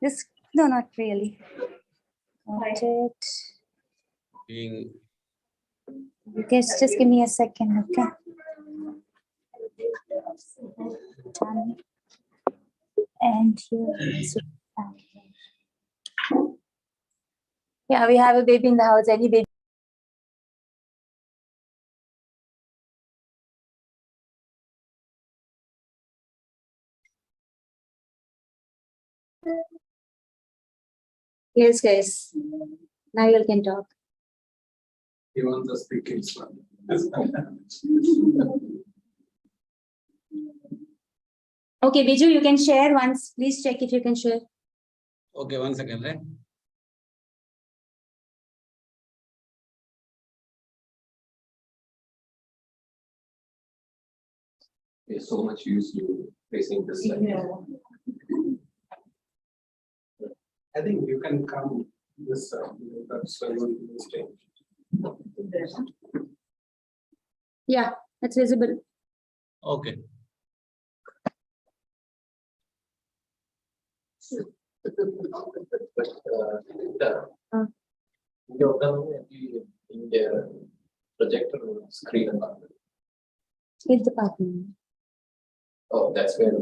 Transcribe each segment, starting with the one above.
This, no, not really. Got it. Just give me a second, okay? Done. And here is it. Yeah, we have a baby in the house. Any baby? Yes, guys. Now you can talk. He wants us to keep one. Okay, Biju, you can share once. Please check if you can share. Okay, 1 second, right? There's so much used to facing this side. Yeah. I think you can come this that's why you stage. Yeah, that's visible. Okay. In the projector screen. Hit the button. Oh, that's where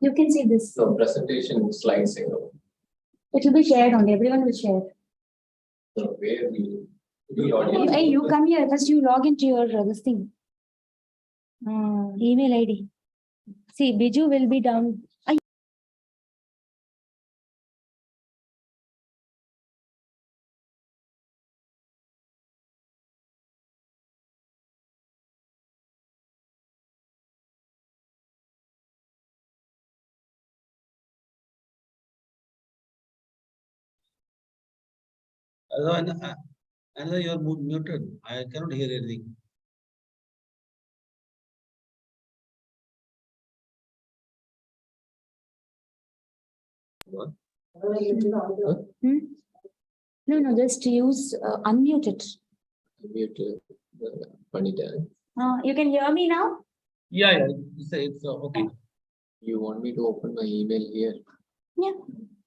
you can see this. So presentation slides. It will be shared only. Everyone will share. So where we hey, you come here first. You log into your this thing. Email ID. See, Biju will be down. Another, you are muted. I cannot hear anything. What? No, just use unmute it. Unmute funny time. You can hear me now? Yeah. It's okay. You want me to open my email here? Yeah.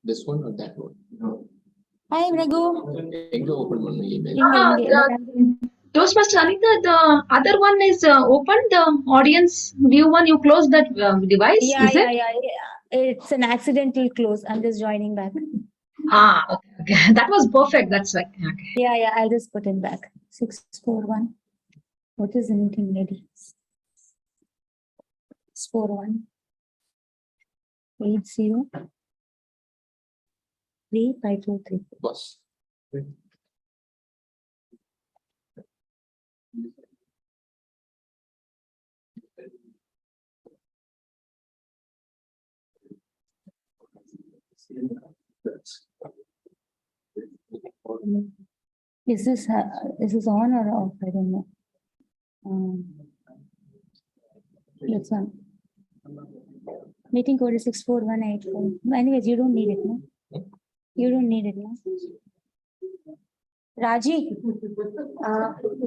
This one or that one? No. Hi, Raghu. Open my email. Toastmaster Anita, the other one is open, the audience view one, you close that device? Yeah. It's an accidental close. I'm just joining back. Okay. That was perfect. That's right. Okay. Yeah. I'll just put it back. 641. What is the meeting ready? 641 80 3523. Boss. Is this on or off? I don't know. It's on. Meeting code is 64184. Anyways, you don't need it, no? You don't need it, no? Raji,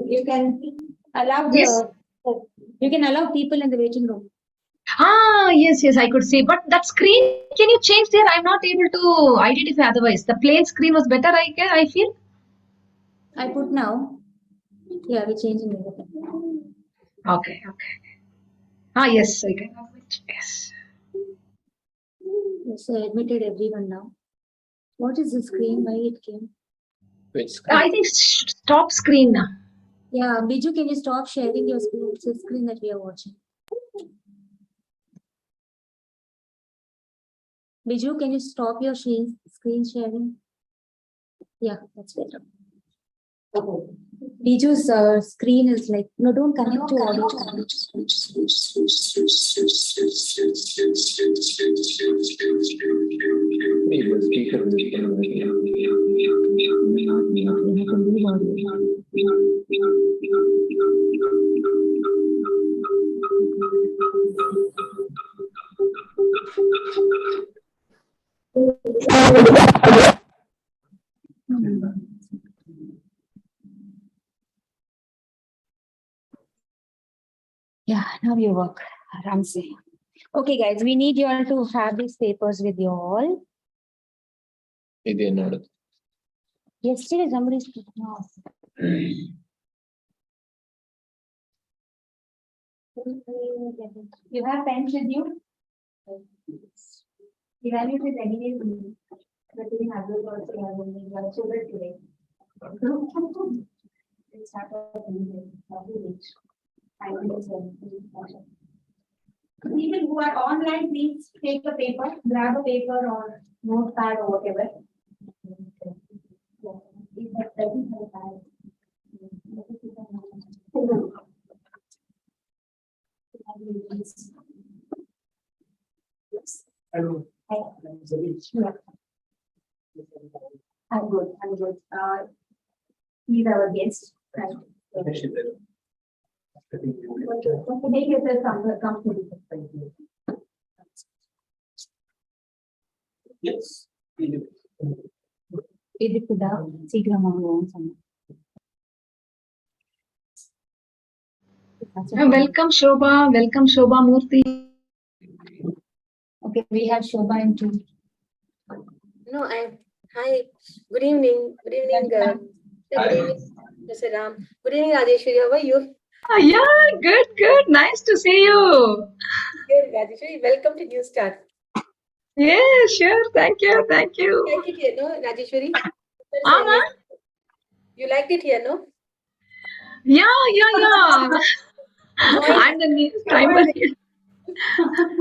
you can allow you can allow people in the waiting room. Yes, I could see. But that screen, can you change there? I'm not able to identify otherwise. The plain screen was better, I feel. I put now. Yeah, we're changing it. Okay. Yes, I can. Yes. So I admitted everyone now. What is the screen? Why it came? Which screen? I think stop screen now. Yeah, Biju, can you stop sharing your screen? It's a screen that we are watching. Biju, can you stop your screen sharing? Yeah, that's better. Biju's screen is like, no, don't connect to audio. Yeah, now you work. Ramsey. Okay, guys, we need you all to have these papers with you all. Yesterday, somebody's putting off. You have pens with you? Evaluate is anyway. But we have those also have only one sugar today. It's not anyway. People who are online, please take a paper, grab a paper or notepad or whatever. If that doesn't have Hello. Yeah. I'm good. I'm good. He's our guest. Right. Make yourself comfortable. Yes. இதுக்குதா சீக்கிரம் வாங்குவோம் சொன்னேன். Welcome Shobha. Welcome Shobha Murthy. Okay, we have Shobha and two. No, hi. Good evening. Good evening. Good evening, Mr. Ram. Good evening, Rajeshwari. How are you? Yeah, good, good. Nice to see you. Good, Rajeshwari. Welcome to Newstart. Yeah, sure. Thank you. Thank you. You liked it here, no, Rajeshwari? You liked it here, no? Yeah. I'm the new timer here.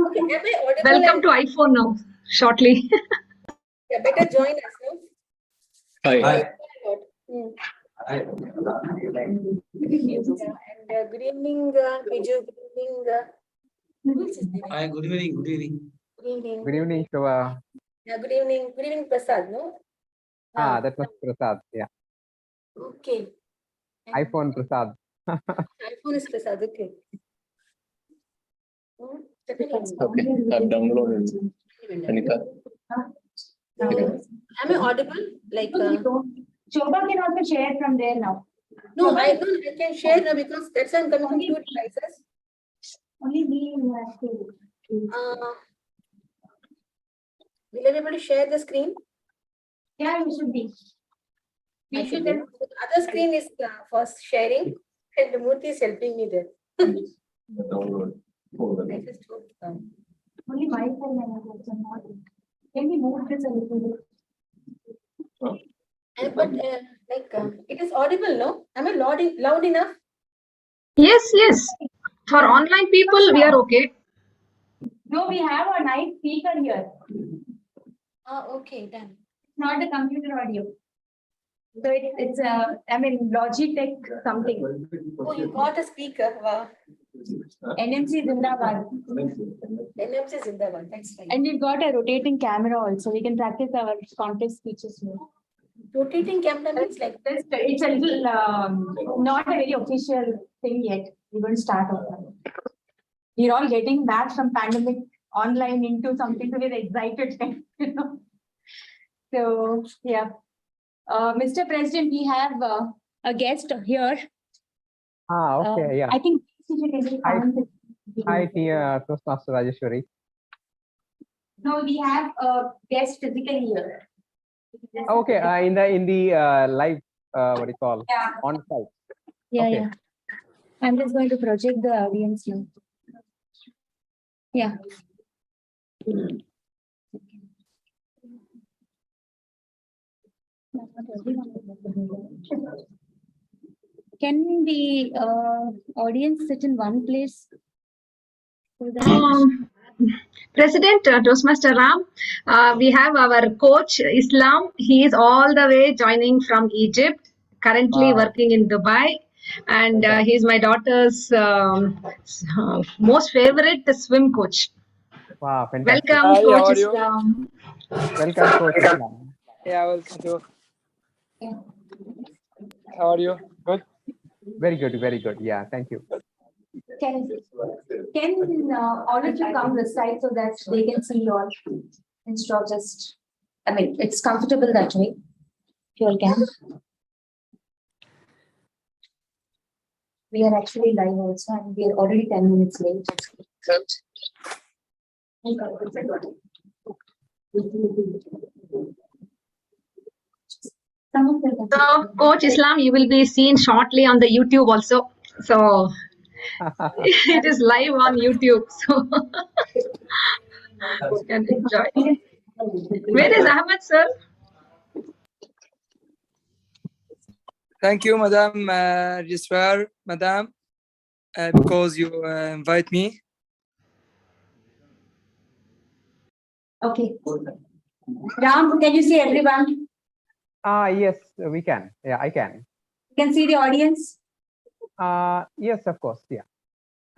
Okay, am I audible? Welcome to iPhone now, shortly. Yeah, better join us, no? Hi. Hmm. Hi. And good evening, Biju. Good evening. Who is his name? Hi, good evening. Good evening. Good evening. Good evening, Shobha. Yeah, good evening. Good evening, Prasad, no? That was Prasad. Yeah, Okay. iPhone Prasad. iPhone is Prasad, okay. Okay, I've downloaded Anita. Am I audible? Like, Shobha can also share from there now. no, I can share now because that's why I'm coming from two devices. Only me who has to. Will everybody share the screen? Yeah, you should be. I should then, the other screen is for sharing and Murthy is helping me there. Download. I just hope, Only my phone and also not. Can we move this a little bit? but it is audible, no? Am I loud enough? Yes. For online people, we are okay. No, we have a nice speaker here. Okay, done. It's not the computer audio. So it's Logitech something. Oh, you got a speaker. Wow. NMC Zindabad. NMC Zindabad. That's fine. And we've got a rotating camera also. We can practice our contest speeches more. Rotating camera means like It's a little not a very official thing yet. We're going to start off. We're all getting back from pandemic online into something to be excited. You know? So yeah. Mr. President, we have a guest here. Okay, yeah. I think Hi, Toastmaster Rajeshwari. no, we have a guest physically here. Okay, in the live, what do you call? Yeah. On site. Yeah, Okay. yeah. I'm just going to project the audience now. Yeah. Can the audience sit in one place? President Toastmaster Ram, we have our coach Islam. He is all the way joining from Egypt, currently Wow. working in Dubai, and he is my daughter's most favorite swim coach. Wow, fantastic. Welcome, Hi, Coach how are you? Islam. Welcome, Coach Islam. Yeah, welcome to. How are you? Good. Very good, very good. Yeah, thank you. Can all of you come this side so that they can see you all instead of just, it's comfortable that way. If you all can. We are actually live also and we are already 10 minutes late. So, Coach Islam, you will be seen shortly on the YouTube also. So, it is live on YouTube. So, you can enjoy. Where is Ahmed, sir? Thank you, Madam Jiswar, Madam, because you invite me. Okay. Ram, can you see everyone? Yes, we can. Yeah, I can. You can see the audience? Yes, of course. Yeah.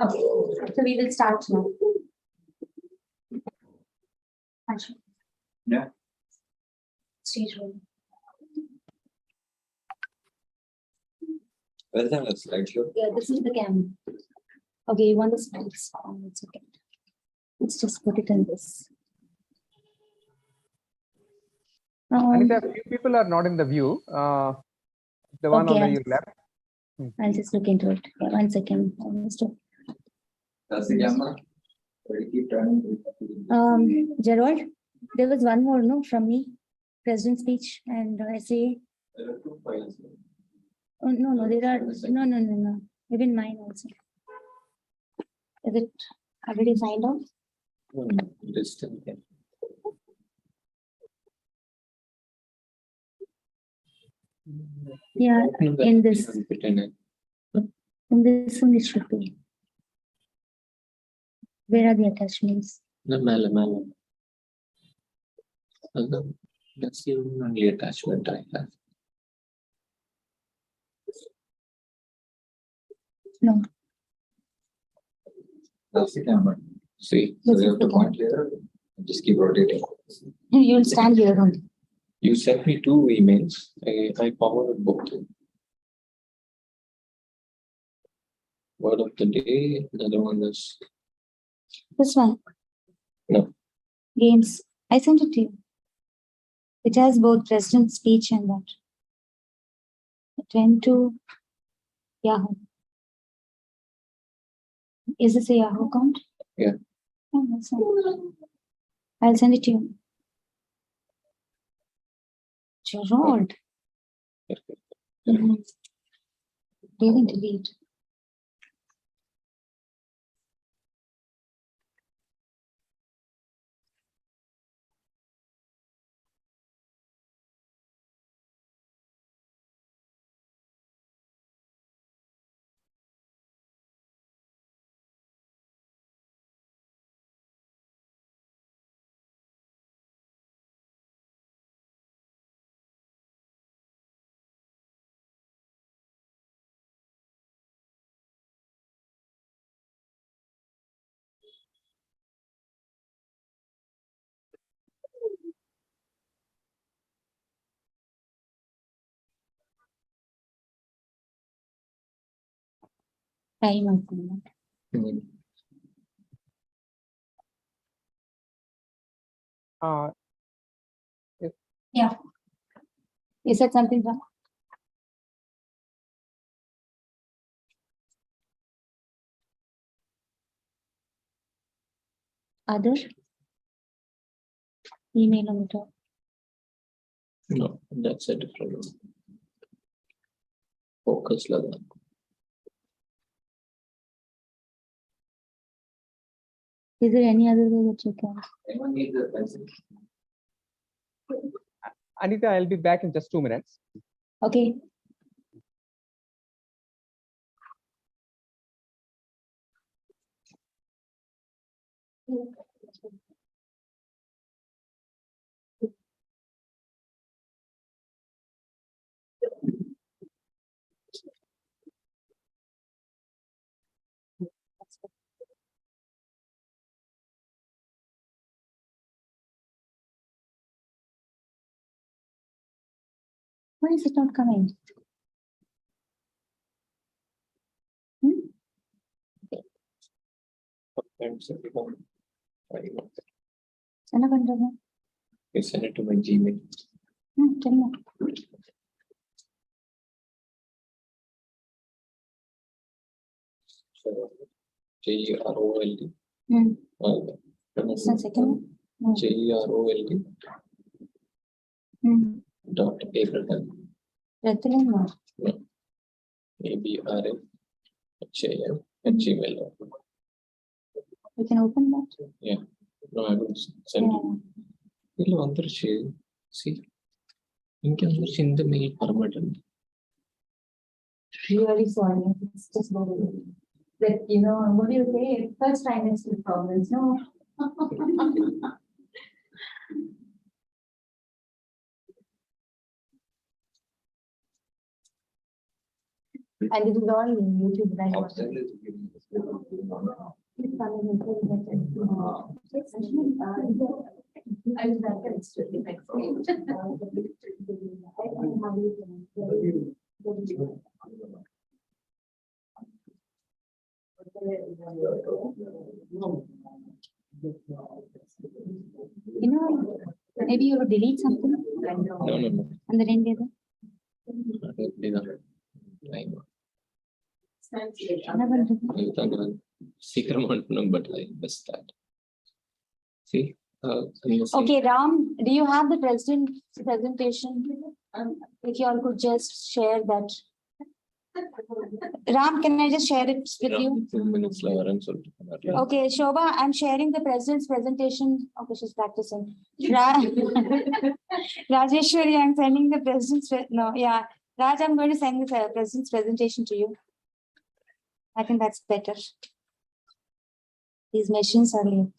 Okay, so we will start now. Yeah. Stage one. Where's the slideshow? Yeah, this is the camera. Okay, you want the slides? It's okay. Let's just put it in this. Anita, few people are not in the view. The one Okay, on the left. I'll just look into it. Yeah, 1 second. That's the camera. Ready, keep turning. Gerald, there was one more, no, from me. President speech and essay. There are 2 files. Oh, no, there are, no. Even mine also. Is it already signed off? It is still there. Yeah, in this. Pretend In this one, it should be. Where are the attachments? No, Mala. That's the only attachment I have. No. That's the camera. See, so This you is have to the point here and just keep rotating. You'll stand here only. You sent me 2 emails. I forwarded both. Word of the day. Another one is This one. no. Games. I sent it to you. It has both president's speech and that. It went to Yahoo. Is this a Yahoo account? Yeah. Oh, that's fine. I'll send it to you. Gerald. Really delete. Time of moment. Yeah. You said something wrong? Other? Email on the top. No, that's a different one. Focus laga. Is there any other way that you can? Anyone need the pencil? Anita, I'll be back in just 2 minutes. Okay. Why is it not coming? Pencil. Anna Pandana. You send it to my Gmail. Tell me. So, JROLD. It's the second. No. JROLD Hmm. dot Abraham Rathilan, no. ABRM HAM at gmail.com. You can open that. Yeah. No, I will send you. Will under share. See. You can in the mail permanent. Really sorry. It's just not that, you know, what do you say? First trimester problems, no? And it is all in YouTube, right? It's coming in I was like, it's really next You know, maybe you will delete something. No. And then end it. Secret number, but I missed that. See? Okay, Ram, do you have the president's presentation? If you all could just share that. Ram, can I just share it with you? 2 minutes lower and so. Okay, Shobha, I'm sharing the president's presentation. Okay, she's practicing. Rajeshwari, I'm sending the president's. No, yeah. Raj, I'm going to send the president's presentation to you. I think that's better. These machines are late.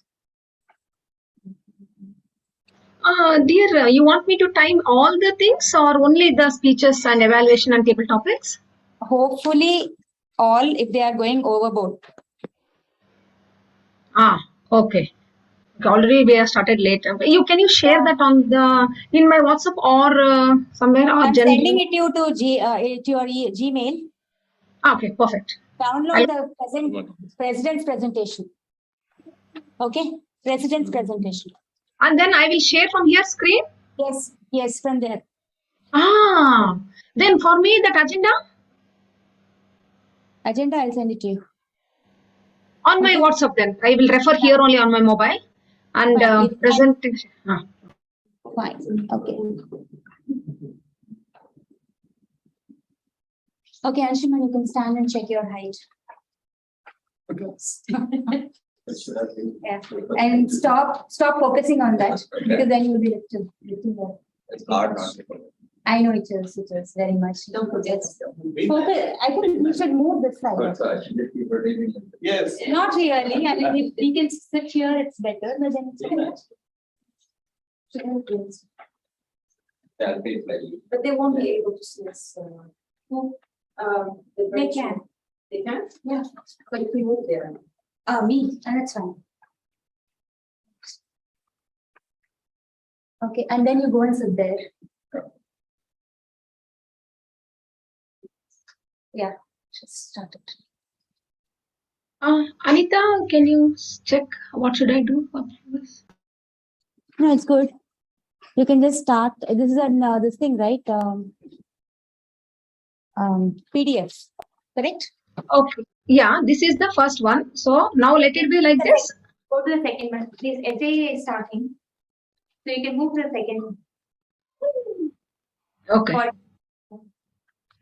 Dear, you want me to time all the things or only the speeches and evaluation and table topics? Hopefully, all if they are going overboard. Okay. Already we have started late. Can you share that on the in my WhatsApp or somewhere? Or I'm sending it to you to your Gmail. Okay, perfect. Download the president's presentation. Okay, president's presentation. And then I will share from here screen? Yes, from there. Then for me that agenda? Agenda, I'll send it to you. On my WhatsApp then. I will refer here only on my mobile. And presentation. Fine, okay. Okay, Anshuman, you can stand and check your height. Yeah. And stop focusing on that because then you'll be little more. It's hard not. I know it is very much. Don't forget. Focus. I think we should move this side. Yes. Not really. I mean, if we can sit here, it's better. But then it's But they won't be able to see us. They can. They can? Yeah. But if we move there. Me, and that's fine. Okay, and then you go and sit there. Yeah, just start it. Anita, can you check what should I do for this? No, it's good. You can just start. This is this thing, right? PDF, correct? Okay. Yeah, this is the first one. So now let it be like this. Go to the second one. Please, essay is starting. So you can move to the second. Okay.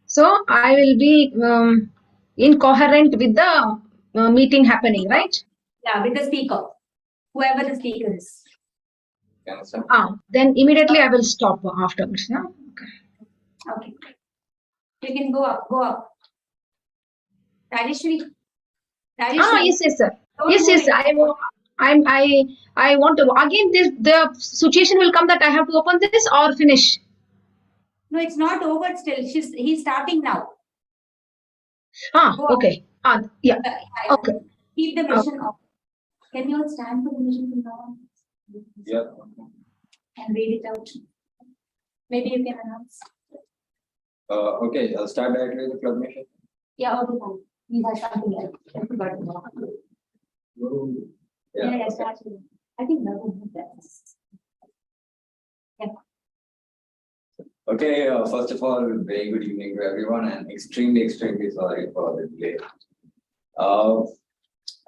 So I will be incoherent with the meeting happening, right? Yeah, with the speaker. Whoever the speaker is. Then immediately I will stop afterwards. Yeah? Okay. You can go up. Rajeshwari. Yes, sir. Yes. I want to again. The situation will come that I have to open this or finish. No, it's not over still. He's starting now. Okay. Yeah. Okay. Keep the mission off. Can you all stand for the mission from now on? Yeah. And read it out. Maybe you can announce. Okay, I'll start directly with the club mission. Yeah, okay, fine. We have something else. I forgot about it. Yeah, start. I think that would be best. Yeah. Okay, first of all, very good evening to everyone and extremely sorry for the delay.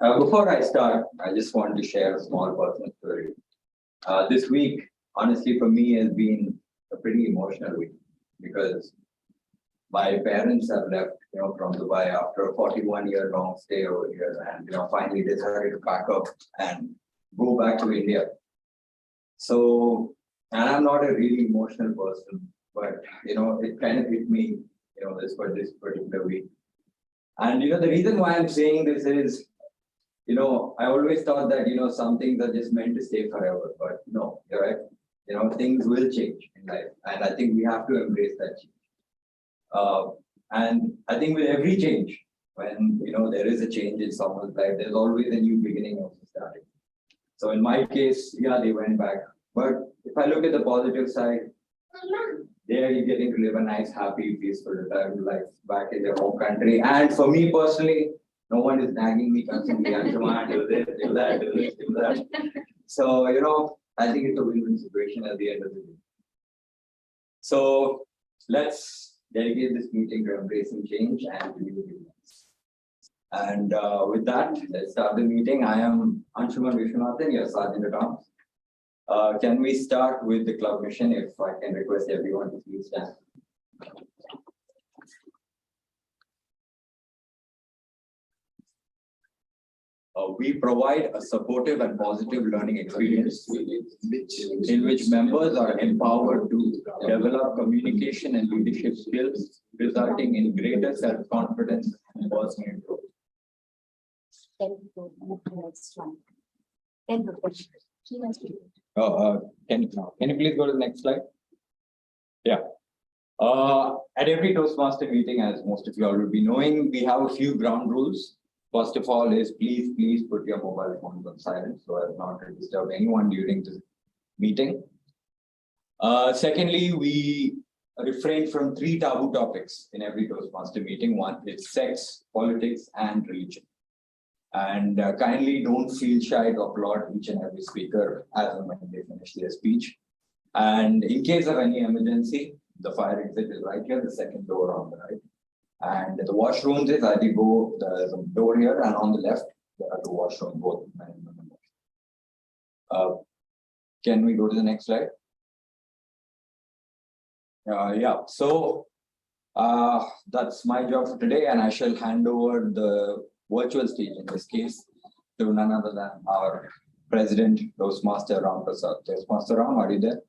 Before I start, I just want to share a small personal story. This week, honestly, for me, has been a pretty emotional week because my parents have left, from Dubai after a 41-year long stay over here, and finally decided to pack up and go back to India. So, and I'm not a really emotional person, but it kind of hit me, this particular week. And the reason why I'm saying this is, I always thought that some things are just meant to stay forever, but no, you're right. Things will change in life, and I think we have to embrace that change. And I think with every change, when there is a change in someone's life, there's always a new beginning of starting. So in my case, yeah, they went back. But if I look at the positive side, there you're getting to live a nice, happy, peaceful, retirement life back in their home country. And for me personally, no one is nagging me constantly. Do this, do that, do this, do that. So I think it's a win-win situation at the end of the day. So let's dedicate this meeting to embracing change and renewing beginnings. And with that, let's start the meeting. I am Anshuman Vishwanathan, your Sergeant at Arms. Can we start with the club mission? If I can request everyone to please stand. We provide a supportive and positive learning experience in which members are empowered to develop communication and leadership skills, resulting in greater self-confidence and personal growth. Can you please go to the next slide? Yeah. At every Toastmaster meeting, as most of you all will be knowing, we have a few ground rules. First of all is please put your mobile phones on silent so as not to disturb anyone during the meeting. Secondly, we refrain from 3 taboo topics in every Toastmaster meeting. One is sex, politics, and religion. And kindly don't feel shy to applaud each and every speaker as and when they finish their speech. And in case of any emergency, the fire exit is right here, the second door on the right. And the washrooms is either go the door here, and on the left there are 2 washrooms, both men and women. Can we go to the next slide? Yeah, so that's my job for today, and I shall hand over the virtual stage in this case to none other than our President, Toastmaster Ram Prasad. Toastmaster Ram, are you there?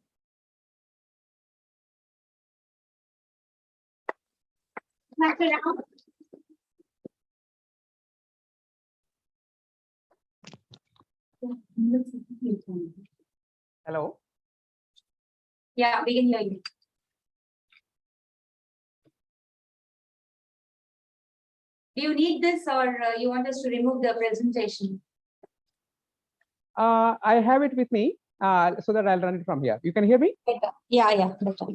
Hello. Yeah, we can hear you. Do you need this, or you want us to remove the presentation? I have it with me so that I'll run it from here. You can hear me? Better. Yeah, better.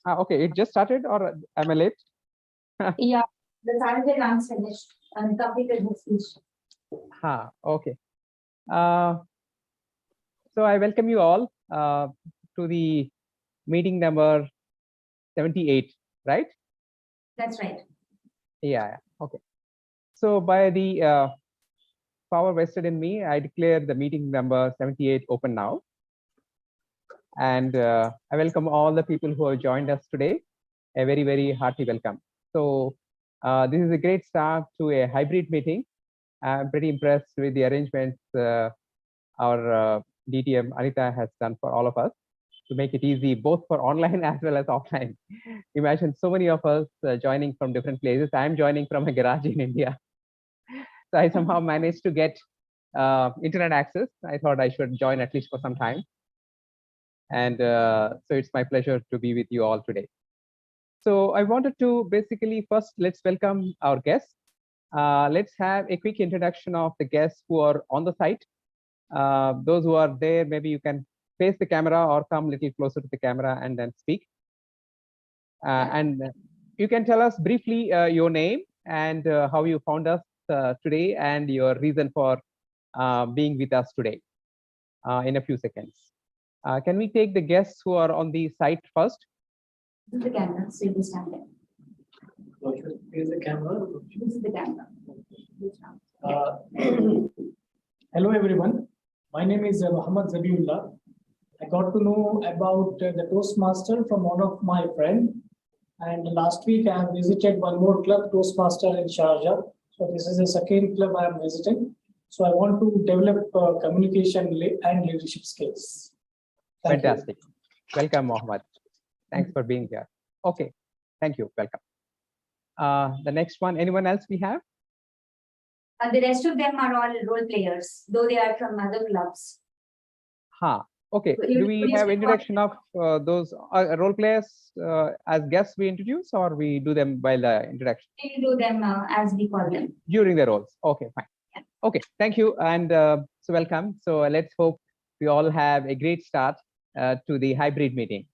Okay, it just started, or am I late? Yeah, the Saturday rounds finished and completed his speech. Okay. So I welcome you all to the meeting number 78, right? That's right. Yeah, okay. So by the power vested in me, I declare the meeting number 78 open now. And I welcome all the people who have joined us today. A very, very hearty welcome. So this is a great start to a hybrid meeting. I'm pretty impressed with the arrangements our DTM Anita has done for all of us to make it easy both for online as well as offline. Imagine so many of us joining from different places. I'm joining from a garage in India. So I somehow managed to get internet access. I thought I should join at least for some time. And so it's my pleasure to be with you all today. So I wanted to basically first, let's welcome our guests. Let's have a quick introduction of the guests who are on the site. Those who are there, maybe you can face the camera or come a little closer to the camera and then speak. And you can tell us briefly your name and how you found us today and your reason for being with us today in a few seconds. Can we take the guests who are on the site first? This is the camera, so you can stand there. Is the camera? This is the camera. Uh, Hello everyone, my name is Muhammad Zabiullah. I got to know about the Toastmaster from one of my friend, and last week I have visited one more club, Toastmaster in Sharjah. So this is the second club I am visiting. So I want to develop communication and leadership skills. Thank you. Fantastic. Welcome, Mohammed. Thanks for being here. Okay, thank you. Welcome. The next one, anyone else we have? The rest of them are all role players, though they are from other clubs. Okay. Do we have introduction of those role players as guests we introduce, or we do them by the introduction? We do them as we call them. During the roles. Okay, fine. Yeah. Okay, thank you. And so welcome. So let's hope we all have a great start to the hybrid meeting.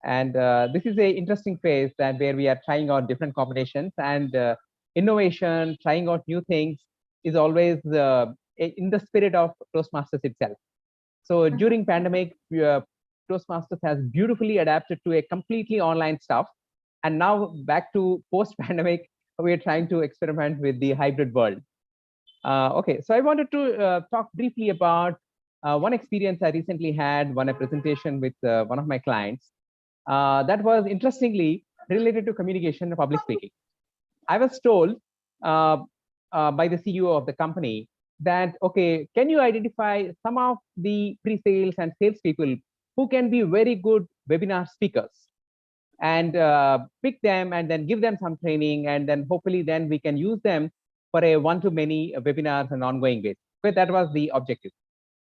And this is a interesting phase that where we are trying out different combinations, and innovation, trying out new things is always in the spirit of Toastmasters itself. So during pandemic, Toastmasters has beautifully adapted to a completely online stuff. And now back to post-pandemic, we are trying to experiment with the hybrid world. Okay, so I wanted to talk briefly about one experience I recently had, a presentation with one of my clients. That was interestingly related to communication and public speaking. I was told by the CEO of the company that, okay, can you identify some of the pre-sales and sales people who can be very good webinar speakers, and pick them and then give them some training, and then hopefully then we can use them for a one-to-many webinars and ongoing basis. But that was the objective.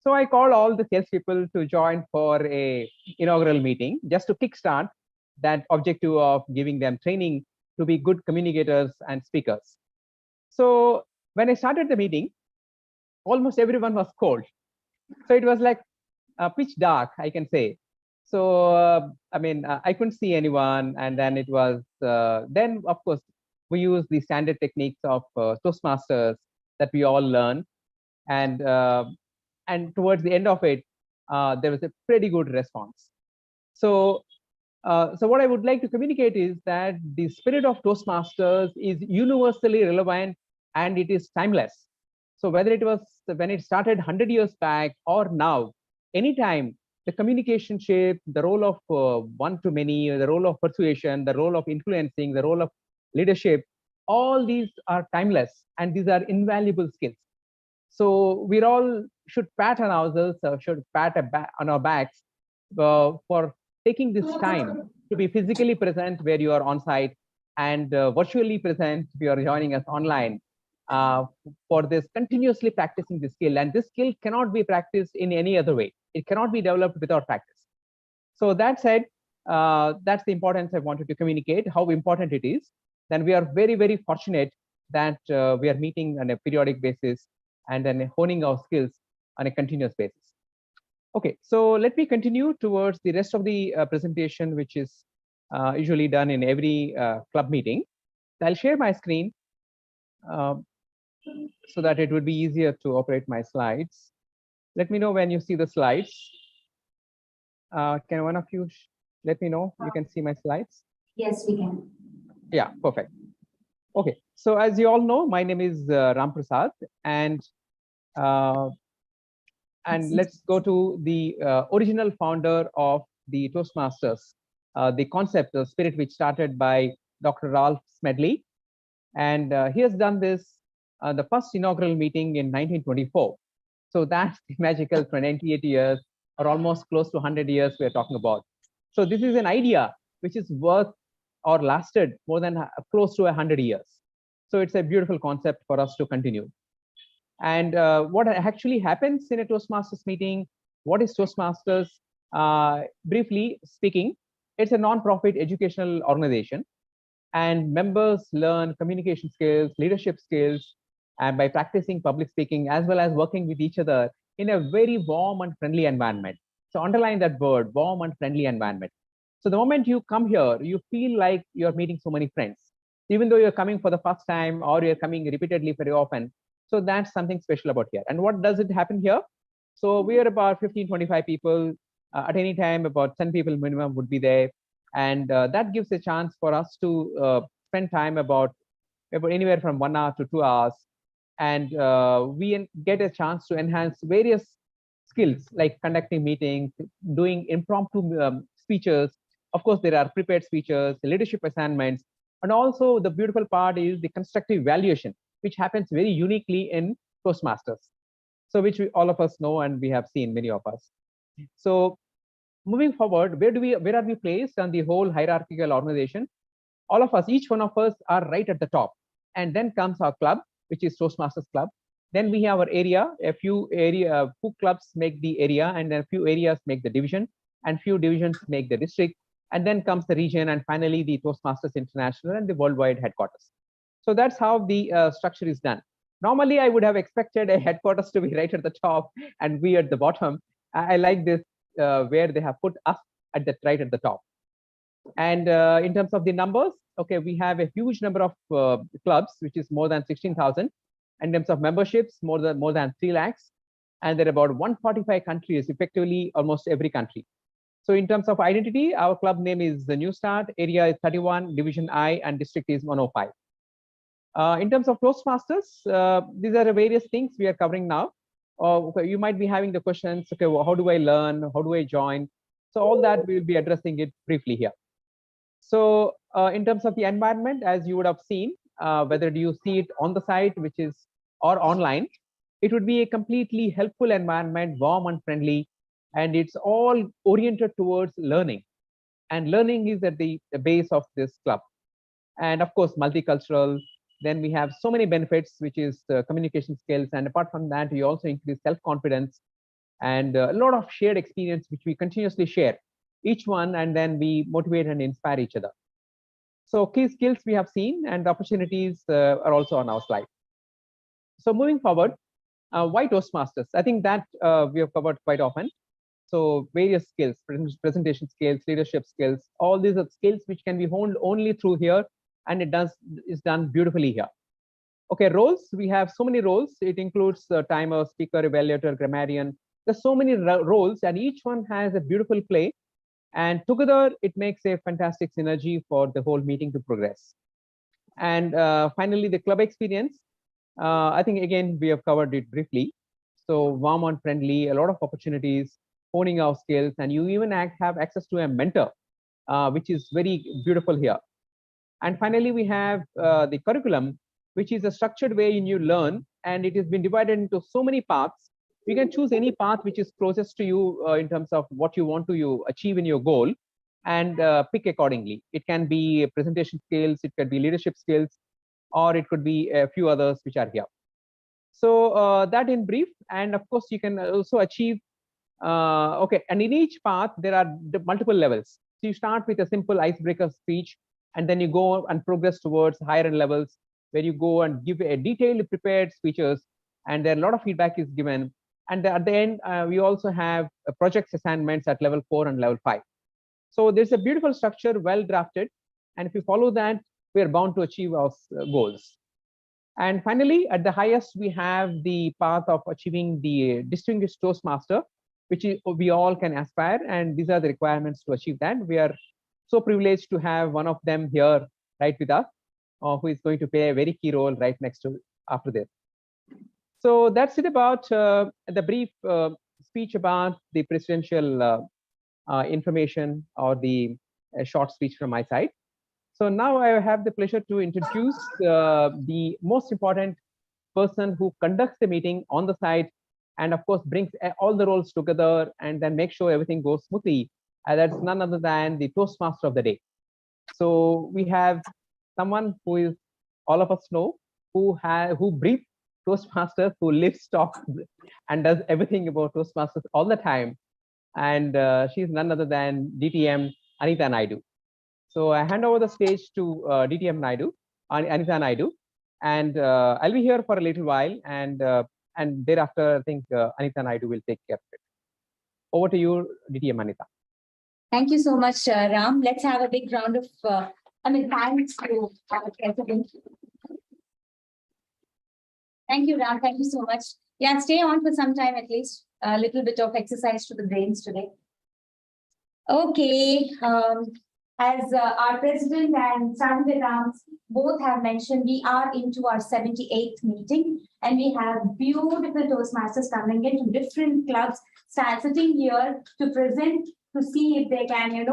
So I called all the salespeople to join for a inaugural meeting just to kickstart that objective of giving them training to be good communicators and speakers. So when I started the meeting, almost everyone was cold. So it was like pitch dark, I can say. So I mean, I couldn't see anyone, and then it was then of course we use the standard techniques of Toastmasters that we all learn, and towards the end of it, there was a pretty good response. So so what I would like to communicate is that the spirit of Toastmasters is universally relevant and it is timeless. So whether it was when it started 100 years back or now, anytime the communication shape, the role of one-to-many, the role of persuasion, the role of influencing, the role of leadership, all these are timeless and these are invaluable skills. So we all should pat on ourselves, should pat on our backs for taking this time to be physically present where you are on site, and virtually present if you are joining us online, for this continuously practicing the skill. And this skill cannot be practiced in any other way. It cannot be developed without practice. So that said, that's the importance I wanted to communicate, how important it is. Then we are very, very fortunate that we are meeting on a periodic basis and then honing our skills on a continuous basis. Okay, so let me continue towards the rest of the presentation, which is usually done in every club meeting. I'll share my screen so that it would be easier to operate my slides. Let me know when you see the slides. Can one of you let me know you can see my slides? Yes, we can. Yeah, perfect. Okay, so as you all know, my name is Ram Prasad, and let's go to the original founder of the Toastmasters, the concept, the spirit which started by Dr. Ralph Smedley. And he has done this, the first inaugural meeting in 1924. So that's the magical 28 years, or almost close to 100 years we're talking about. So this is an idea which is worth or lasted more than close to 100 years. So it's a beautiful concept for us to continue. And what actually happens in a Toastmasters meeting, what is Toastmasters? Briefly speaking, it's a non-profit educational organization, and members learn communication skills, leadership skills, and by practicing public speaking, as well as working with each other in a very warm and friendly environment. So underline that word, warm and friendly environment. So the moment you come here, you feel like you're meeting so many friends, even though you're coming for the first time or you're coming repeatedly very often. So that's something special about here. And what does it happen here? So we are about 15, 25 people. At any time, about 10 people minimum would be there. And that gives a chance for us to spend time about anywhere from 1 hour to 2 hours and we get a chance to enhance various skills like conducting meetings, doing impromptu speeches. Of course, there are prepared speeches, leadership assignments, and also the beautiful part is the constructive evaluation, which happens very uniquely in Toastmasters. So which all of us know and we have seen, many of us. So moving forward, where are we placed on the whole hierarchical organization? All of us, each one of us are right at the top. And then comes our club, which is Toastmasters Club. Then we have our area, few clubs make the area, and then a few areas make the division, and few divisions make the district. And then comes the region, and finally the Toastmasters International and the worldwide headquarters. So that's how the structure is done. Normally, I would have expected a headquarters to be right at the top and we at the bottom. I like this where they have put us at the right at the top. And in terms of the numbers, okay, we have a huge number of clubs, which is more than 16,000. In terms of memberships, more than 3 lakhs. And there are about 145 countries, effectively almost every country. So in terms of identity, our club name is the Newstart, area is 31, division I, and district is 105. In terms of Toastmasters, these are the various things we are covering now. Okay, you might be having the questions, okay, well, how do I learn? How do I join? So all that we will be addressing it briefly here. So in terms of the environment, as you would have seen, whether you see it on the site, which is or online, it would be a completely helpful environment, warm and friendly, and it's all oriented towards learning. And learning is at the base of this club. And of course, multicultural. Then we have so many benefits, which is communication skills. And apart from that, we also increase self-confidence and a lot of shared experience, which we continuously share each one, and then we motivate and inspire each other. So key skills we have seen, and opportunities are also on our slide. So moving forward, why Toastmasters? I think that we have covered quite often. So various skills, presentation skills, leadership skills, all these are skills which can be honed only through here, and is done beautifully here. Okay, roles, we have so many roles. It includes timer, speaker, evaluator, grammarian. There's so many roles, and each one has a beautiful play. And together, it makes a fantastic synergy for the whole meeting to progress. And finally, the club experience. I think, again, we have covered it briefly. So warm and friendly, a lot of opportunities, honing our skills, and you even have access to a mentor, which is very beautiful here. And finally, we have the curriculum, which is a structured way you learn, and it has been divided into so many paths. You can choose any path which is closest to you in terms of what you want to achieve in your goal, and pick accordingly. It can be presentation skills, it could be leadership skills, or it could be a few others which are here. So that in brief, and of course, you can also achieve, okay, and in each path, there are multiple levels. So you start with a simple icebreaker speech, and then you go and progress towards higher levels, where you go and give a detailed prepared speeches, and then a lot of feedback is given. And at the end, we also have project assignments at level 4 and level 5. So there's a beautiful structure, well drafted. And if you follow that, we are bound to achieve our goals. And finally, at the highest, we have the path of achieving the Distinguished Toastmaster, which we all can aspire. And these are the requirements to achieve that. We are so privileged to have one of them here right with us, who is going to play a very key role right next to after this. So that's it about the brief speech about the presidential information, or the short speech from my side. So now I have the pleasure to introduce the most important person who conducts the meeting on the site, and of course brings all the roles together and then make sure everything goes smoothly. That's none other than the Toastmaster of the day. So we have someone who is, all of us know, who breathes Toastmasters, who lives, talks, and does everything about Toastmasters all the time. And she's none other than DTM Anita Naidu. So I hand over the stage to DTM Naidu, Anita Naidu, and I'll be here for a little while, and thereafter I think Anita Naidu will take care of it. Over to you, DTM Anita. Thank you so much, Ram. Let's have a big round of, thanks to our president. Thank you, Ram. Thank you so much. Yeah, stay on for some time at least. A little bit of exercise to the brains today. Okay. As our president and Ram both have mentioned, we are into our 78th meeting, and we have beautiful Toastmasters coming in from different clubs, sitting here to present, to see if they can,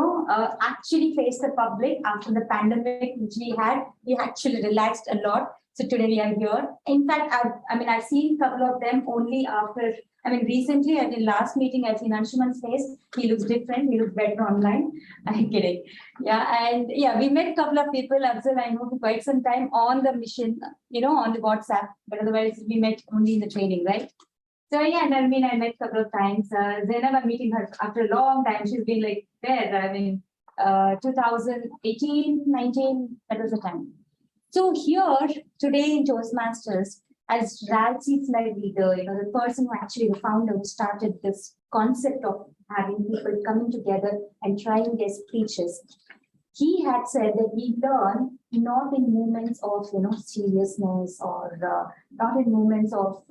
actually face the public after the pandemic which we had. We actually relaxed a lot. So today we are here. In fact, I've seen a couple of them only after. Recently at the last meeting, I've seen Anshuman's face. He looks different. He looks better online. I'm kidding. Yeah, and yeah, we met a couple of people, Afzal, I know, for quite some time on the mission, on the WhatsApp, but otherwise we met only in the training, right? So yeah, and I met a couple of times. Zainab, I'm meeting her after a long time. She's been like there. 2018, 19, that was the time. So here today in Toastmasters, as Ralph's like leader, the person who actually, the founder who started this concept of having people coming together and trying their speeches, he had said that we learn not in moments of seriousness or not in moments of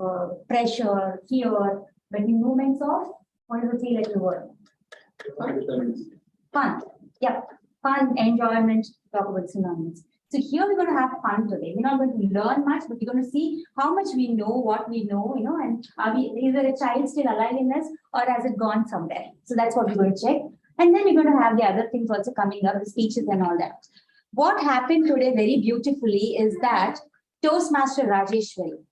pressure, fear, but in moments of, what does it say like the word? Fun. Yeah, fun, enjoyment, talk about synonyms. So here we're going to have fun today. We're not going to learn much, but we're going to see how much we know, what we know, and is there a child still alive in us or has it gone somewhere? So that's what we're going to check. And then we're going to have the other things also coming up, the speeches and all that. What happened today very beautifully is that Toastmaster Rajeshwari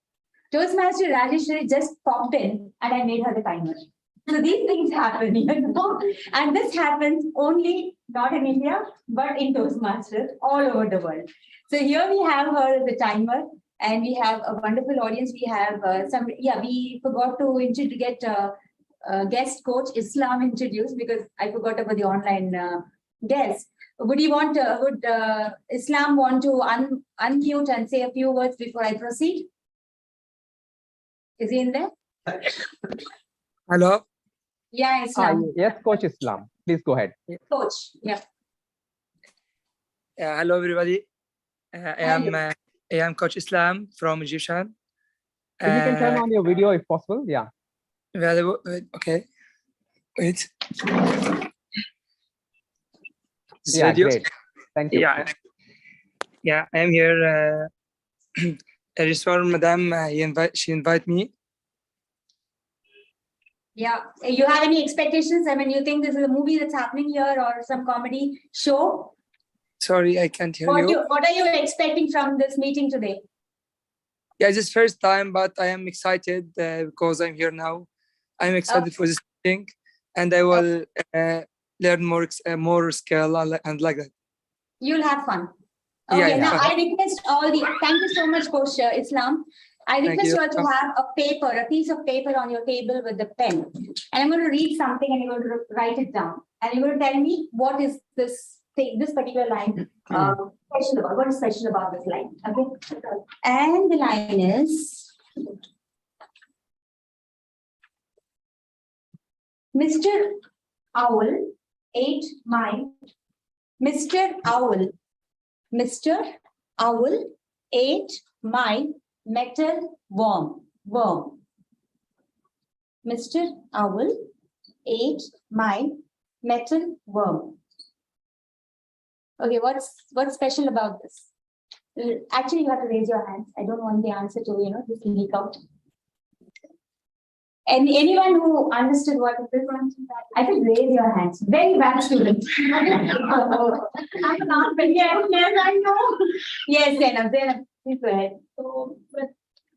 just popped in and I made her the timer. So these things happen, and this happens only not in India, but in Toastmasters all over the world. So here we have her the timer, and we have a wonderful audience. We have we forgot to get guest coach Islam introduced because I forgot about the online guest. Would Islam want to unmute and say a few words before I proceed? Is he in there? Hello. Yeah, Islam. Yes, Coach Islam. Please go ahead. Coach, yeah. Hello, everybody. I am Coach Islam from Egyptian. So you can turn on your video if possible. Yeah. Okay. Wait. Yeah, great. Thank you. Yeah. I am here. Registrar Madam, she invited me. Yeah. You have any expectations? You think this is a movie that's happening here or some comedy show? Sorry, I can't hear you. What are you expecting from this meeting today? Yeah, it's his first time, but I am excited because I'm here now. I'm excited for this meeting, and I will learn more skill and like that. You'll have fun. Okay, now I request thank you so much, Coach Islam. I request you all to have a piece of paper on your table with the pen. And I'm going to read something and you're going to write it down. And you're going to tell me what is this particular line special about. What is special about this line? Okay. And the line is, Mr. Owl ate my Mr. Owl ate my metal worm. Mr. Owl ate my metal worm. Okay, what's special about this? Actually, you have to raise your hands. I don't want the answer to, just leak out. And anyone who understood what is this one, I should raise your hands. Very bad students. I'm not very yes, I know. Yes, Zainab, please go ahead. So, but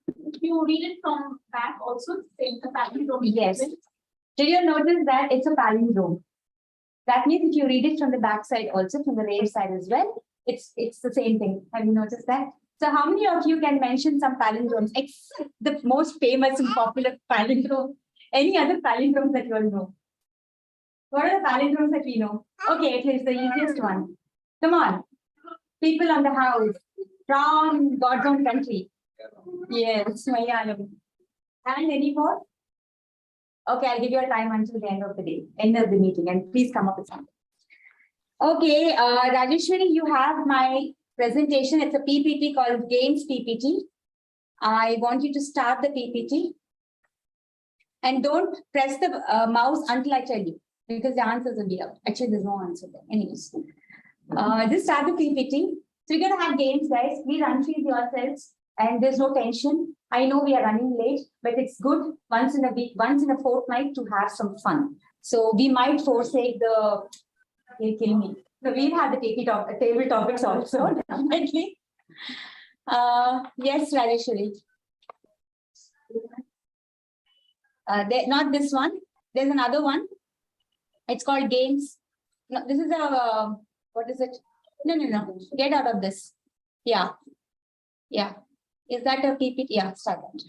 if you read it from back also, same the palindrome. Yes. Did you notice that it's a palindrome? That means if you read it from the back side also, from the rear side as well, it's the same thing. Have you noticed that? So how many of you can mention some palindromes, except the most famous and popular palindrome? Any other palindromes that you all know? What are the palindromes that we know? Okay, at least the easiest one. Come on. People on the house from God's own country. Yes, Malayalam. And any more? Okay, I'll give you a time until the end of the day, end of the meeting, and please come up with something. Okay, Rajeshwari, you have my presentation. It's a PPT called Games PPT. I want you to start the PPT. And don't press the mouse until I tell you, because the answers will be out. Actually, there's no answer there. Anyways. Just start the PPT. So you're gonna have games, guys. Please unfreeze yourselves, and there's no tension. I know we are running late, but it's good once in a week, once in a fortnight to have some fun. So we might forsake the. You'll kill me. So we'll have the table topics also, definitely. Yes, Rajeshwari. Not this one. There's another one. It's called games. No, this is a what is it? No. Get out of this. Yeah. Is that a PPT? Yeah, start that.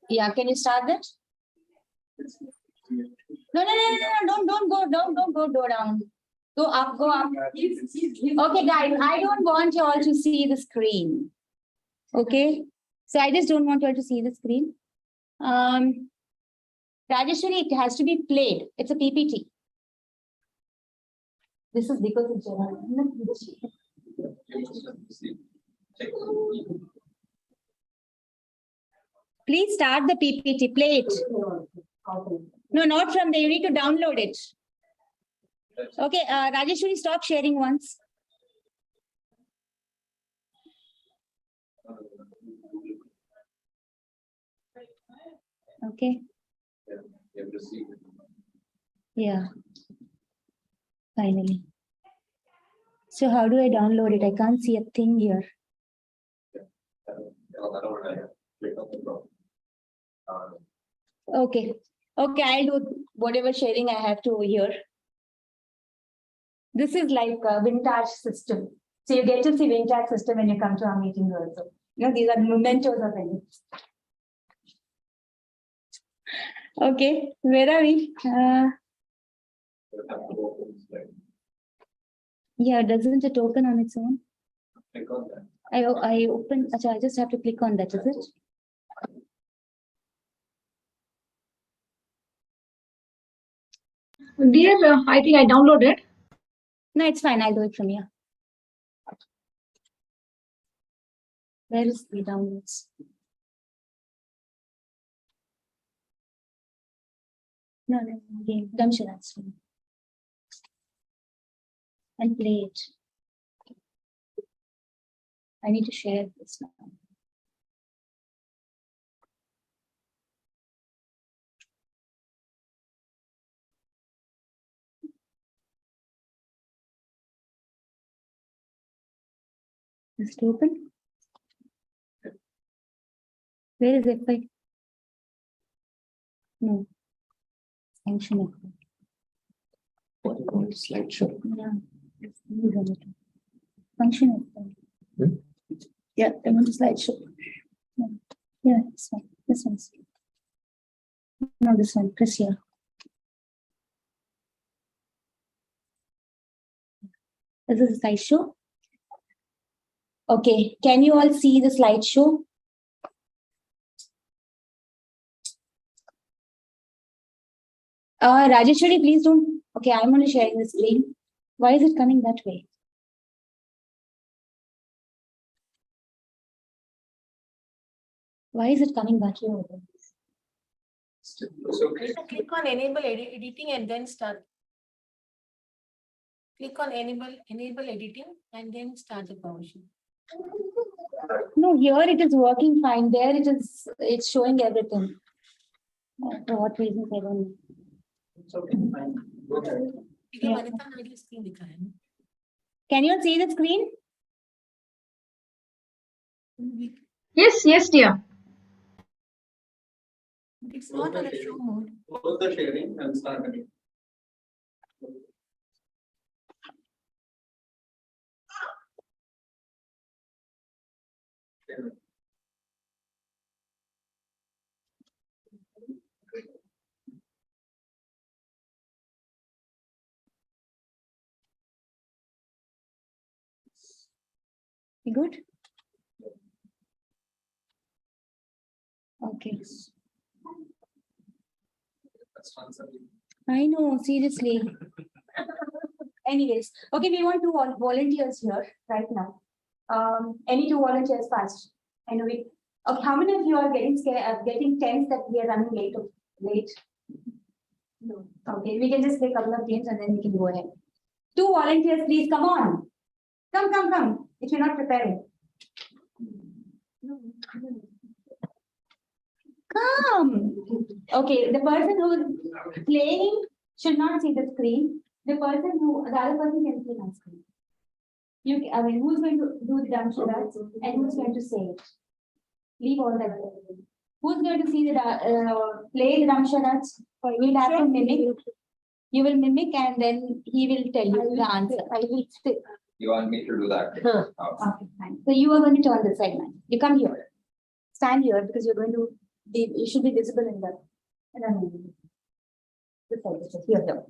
Yeah, can you start that? No. Don't go down. Go up. Okay, guys, I don't want you all to see the screen. Okay, so I just don't want you all to see the screen. Rajeshwari, it has to be played. It's a PPT. This is because it's Please start the PPT. Play it. No, not from there. You need to download it. Okay, Rajeshwari, stop sharing once. Okay. Yeah. Finally. So how do I download it? I can't see a thing here. Okay, I'll do whatever sharing I have to here. This is like a vintage system. So you get to see vintage system when you come to our meetings also. You know, these are mementos of it. Okay, where are we? Yeah, doesn't it open on its own? Click on that. I open, I just have to click on that, is it? Dear, I think I downloaded. No, it's fine. I'll do it from here. Where is the downloads? No, game. Damsha, that's fine. And play it. I need to share this now. Is it open? Where is it? No. Function. What do you call it? Slideshow. Yeah. Function. Yeah, I want a slideshow. No. Yeah, this one. This one's. No, this one. Press here. This is a slideshow. Okay, can you all see the slideshow? Rajeshwari, please don't. Okay, I'm only sharing the screen. Why is it coming that way? Why is it coming that way? Click on enable editing and then start. Click on enable editing and then start the PowerShell. No, here it is working fine. There it is. It's showing everything. For what reasons I don't know. It's okay, fine. Go ahead. Yeah. Can you all see the screen? Yes, dear. It's not on a show mode. Close the sharing and start again. Good. Okay. I know, seriously. Anyways, okay, we want 2 volunteers here right now. Any 2 volunteers first? I know we. Okay, how many of you are getting scared, getting tense that we are running late? No. Okay, we can just play a couple of games and then we can go ahead. 2 volunteers, please, come on. Come. If you're not preparing. Come. Okay, the person who is playing should not see the screen. The other person can see my screen. Who's going to do the dumb charades and who's going to say it? Leave all that. Who's going to see the play the dumb charades? You'll have to mimic. You will mimic and then he will tell you the answer. I will sit. You want me to do that? Okay, fine. So you are going to turn this side, man. You come here. Stand here because you're going to be, you should be visible in the. This side, here.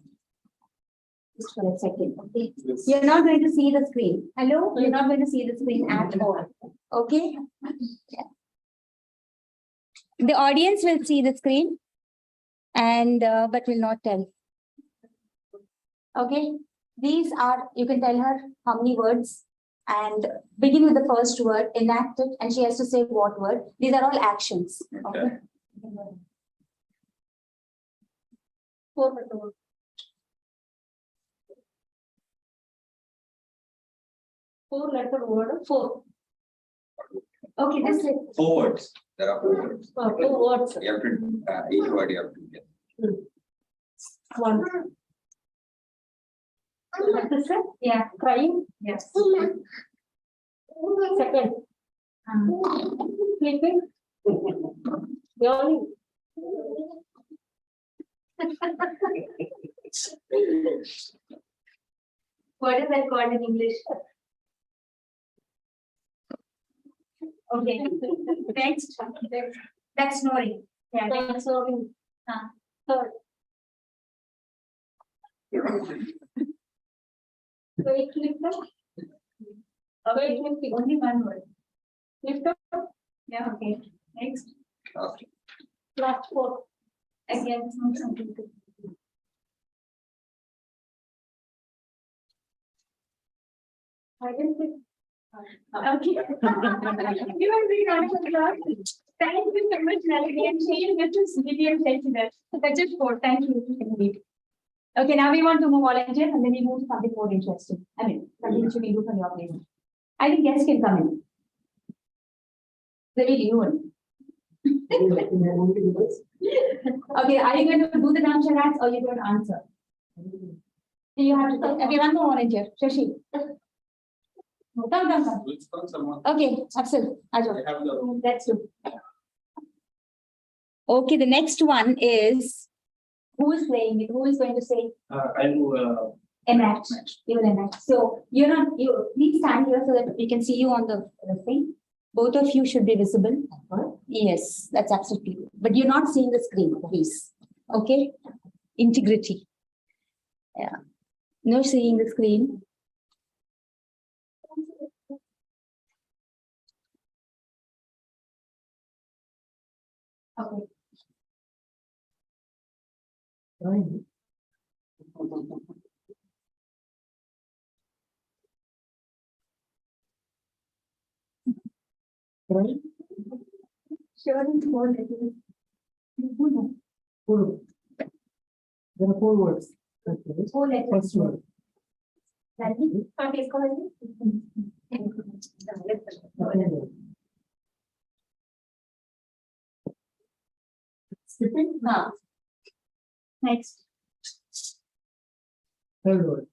Just for a second. Okay. You're not going to see the screen. Hello? You're not going to see the screen at all. Okay? Yeah. The audience will see the screen and but will not tell. Okay? These are, you can tell her how many words and begin with the first word, enact it, and she has to say what word. These are all actions. Okay? 4 letter word, 4. Okay, this is 4 words. There are 4 words. 4 words. You have to, each word you have to get. 1. Yeah, crying. Yes. Second. Sleeping. Yawning. What is that called in English? Okay. Next. That's snoring. Yeah, that's snoring. Third. Wait, lift up. Okay, only 1 word. Lift up. Yeah, okay. Next. Okay. Last 4. Again, something to. I didn't think. Okay. You are being honest with us. Thank you so much, Melody, and she will just video take that. That's it for. Thank you. Okay, now we want to move volunteers and then we move to something more interesting. I mean, something which we do from your place. I think guests can come in. Very new one. Okay, are you going to do the dumb charades or are you going to answer? You have to. Okay, one more volunteer. Shashi. Come. Okay, Axel. Let's do. Okay, the next one is who is playing it? Who is going to say? I do. Enact. You will enact. So you're not. You please stand here so that we can see you on the thing. Both of you should be visible. Yes, that's absolutely good. But you're not seeing the screen, please. Okay. Integrity. Yeah. No seeing the screen. Okay. Right? Sure, it's more letters. Four. There are 4 words. Okay. 4 letters. First word. Okay, go ahead. Second word. Skipping. Next. Third word.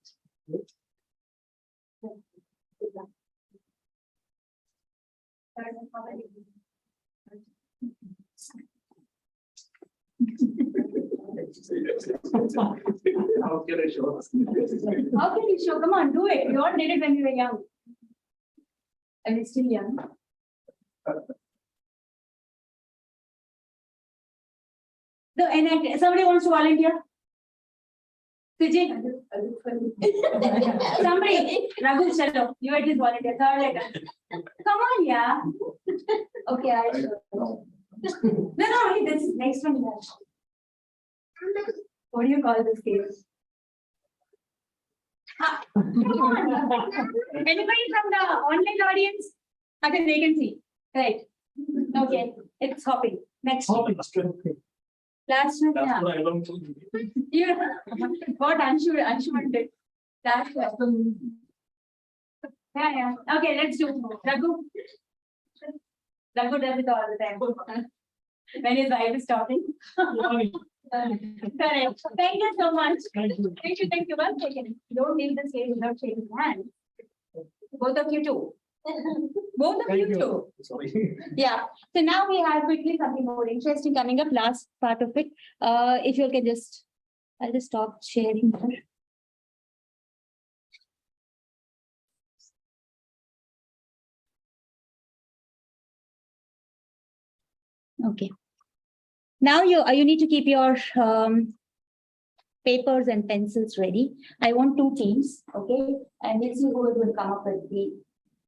How can I show? How can you show? Come on, do it. We all did it when we were young. And we're still young. So, and somebody wants to volunteer? Sujit? Somebody, Raghu, chalo. You are just volunteer. Third letter. Come on, yeah. Okay, I'll show. No, wait, this next one. What do you call this case? Come on. Anybody from the online audience? Okay, they can see. Right. Okay, it's hopping. Next. Hopping. Okay. Last one, That's yeah. what I learned. Yeah. What Anshuman did. Last one. Yeah. Okay, let's do Raghu. Raghu does it all the time. When his wife is talking. Correct. Thank you so much. Thank you. Thank you. Well taken. Don't leave the stage without shaking hands. Both of you too. Both of Thank you you. too. Sorry. Yeah. So now we have quickly something more interesting coming up. Last part of it. If you can just, I'll just stop sharing here. Okay. Now you need to keep your papers and pencils ready. I want two teams, okay? And we'll see who will come up with the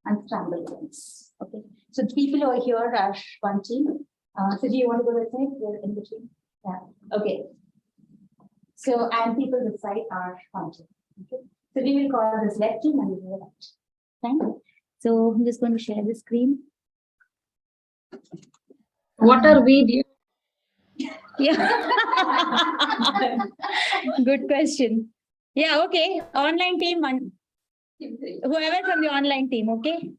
unscrambled ones. Okay. So the people over here are one team. So do you want to go this side? You're in between. Yeah. Okay. So and people this side are one team. Okay. So we will call this left team and we will right. Fine. So I'm just going to share the screen. What are we doing? Yeah. Good question. Yeah, okay. Online team one. Whoever from the online team, okay?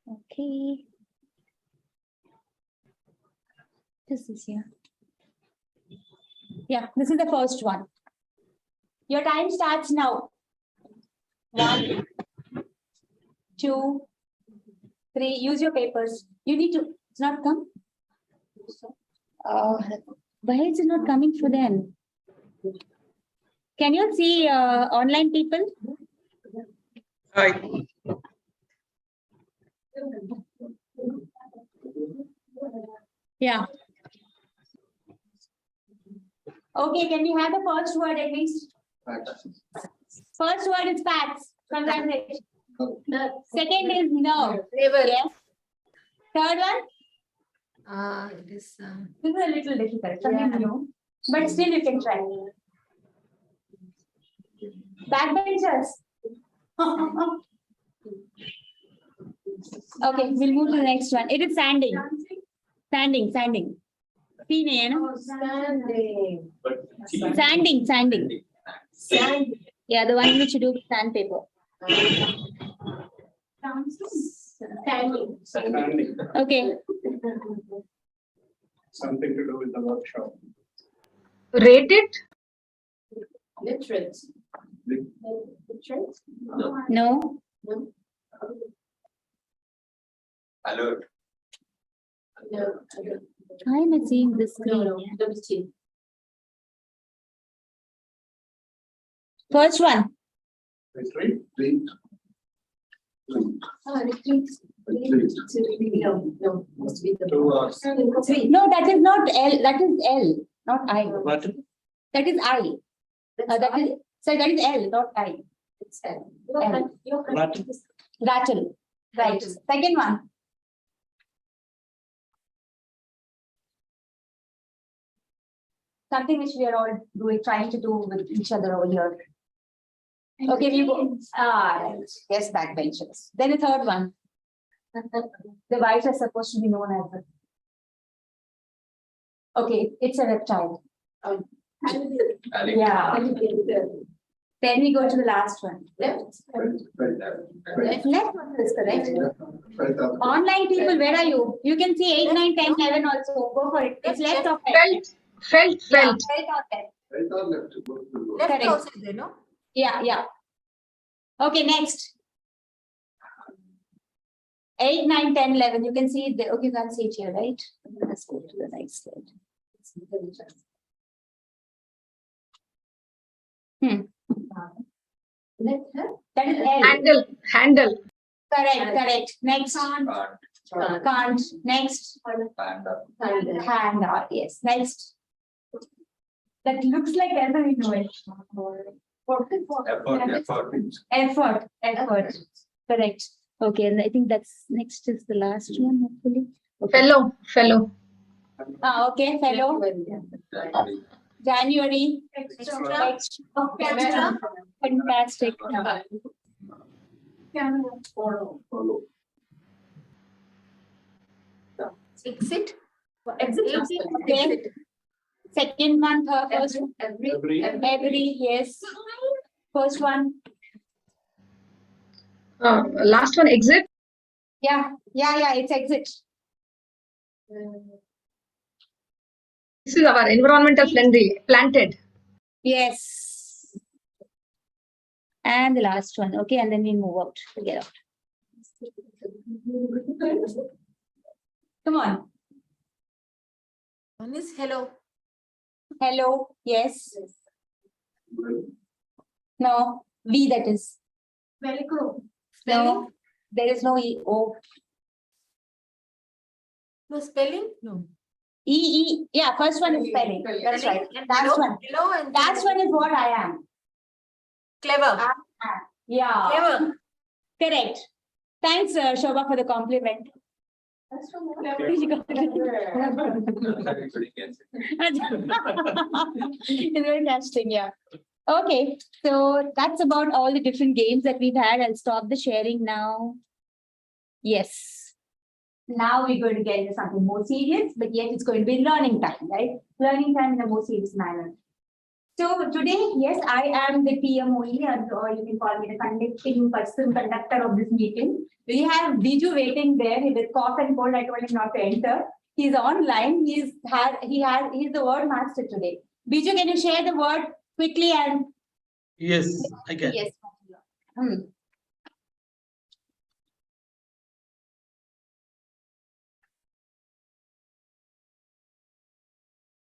Okay. This is here. Yeah, this is the first one. Your time starts now. 1, 2, 3. Use your papers. You need to. It's not come. Why is it not coming for them? Can you see online people? Hi. Yeah. Okay, can we have the first word at least? First word is facts. Congratulations. Second is no. Yes. Third one? It is. This is a little difficult. Something new. But still you can try. Backbenchers. Okay, we'll move to the next one. It is sanding. Sanding. Sanding. Yeah, the one which you do with sandpaper. Standing. Okay. Something to do with the workshop. Rate it? Literate. No. Alert. Why am I seeing this screen? First one. Retreat. No, must be the 2 hours. No, that is not L. That is L, not I. What? That is I. That is sorry. That is L, not I. It's L. What? Rattle. Right. Second one. Something which we are all doing, trying to do with each other over here. Okay, we go. Right. Yes, backbenchers. Then the third one. The whites are supposed to be known as the. Okay, it's a reptile. Yeah. Then we go to the last one. Left one is correct. Online people, where are you? You can see 8, 9, 10, 11 also. Go for it. It's left or right? Felt. Yeah, right or left. Left Correct. also is there, no? Yeah. Okay, next. 8, 9, 10, 11. You can see it there. Okay, you can't see it here, right? Let's go to the next slide. That is L. Handle. Correct. Next. Can't. Next. Hand. Yes. Next. That looks like L, we know it. Effort. Correct. Okay, and I think that's next is the last one, hopefully. Okay. Fellow. Okay, fellow. January. Extra. Extra. Fantastic. Exit. Okay. Second one, first one. Every, yes. First one. Last one, exit. Yeah, it's exit. This is our environmental friendly, planted. Yes. And the last one. Okay, and then we move out. We get out. Come on. One is hello. Hello. Yes. No. V, that is. Velcro. No. There is no E. O. No spelling? No. E. Yeah, first one is spelling. That's right. And Last below, one. below and Last one is what I am. clever. Yeah. Clever. Correct. Thanks, Shobha, for the compliment. That's from It's very interesting, yeah. Okay, so that's about all the different games that we've had. I'll stop the sharing now. Yes. Now we're going to get into something more serious, but yet it's going to be learning time, right? Learning time in a more serious manner. So today, yes, I am the PMOE, or you can call me the conductor of this meeting. We have Biju waiting there with cough and cold. I told him not to enter. He's online. He's the word master today. Biju, can you share the word quickly and? Yes, I can. Yes.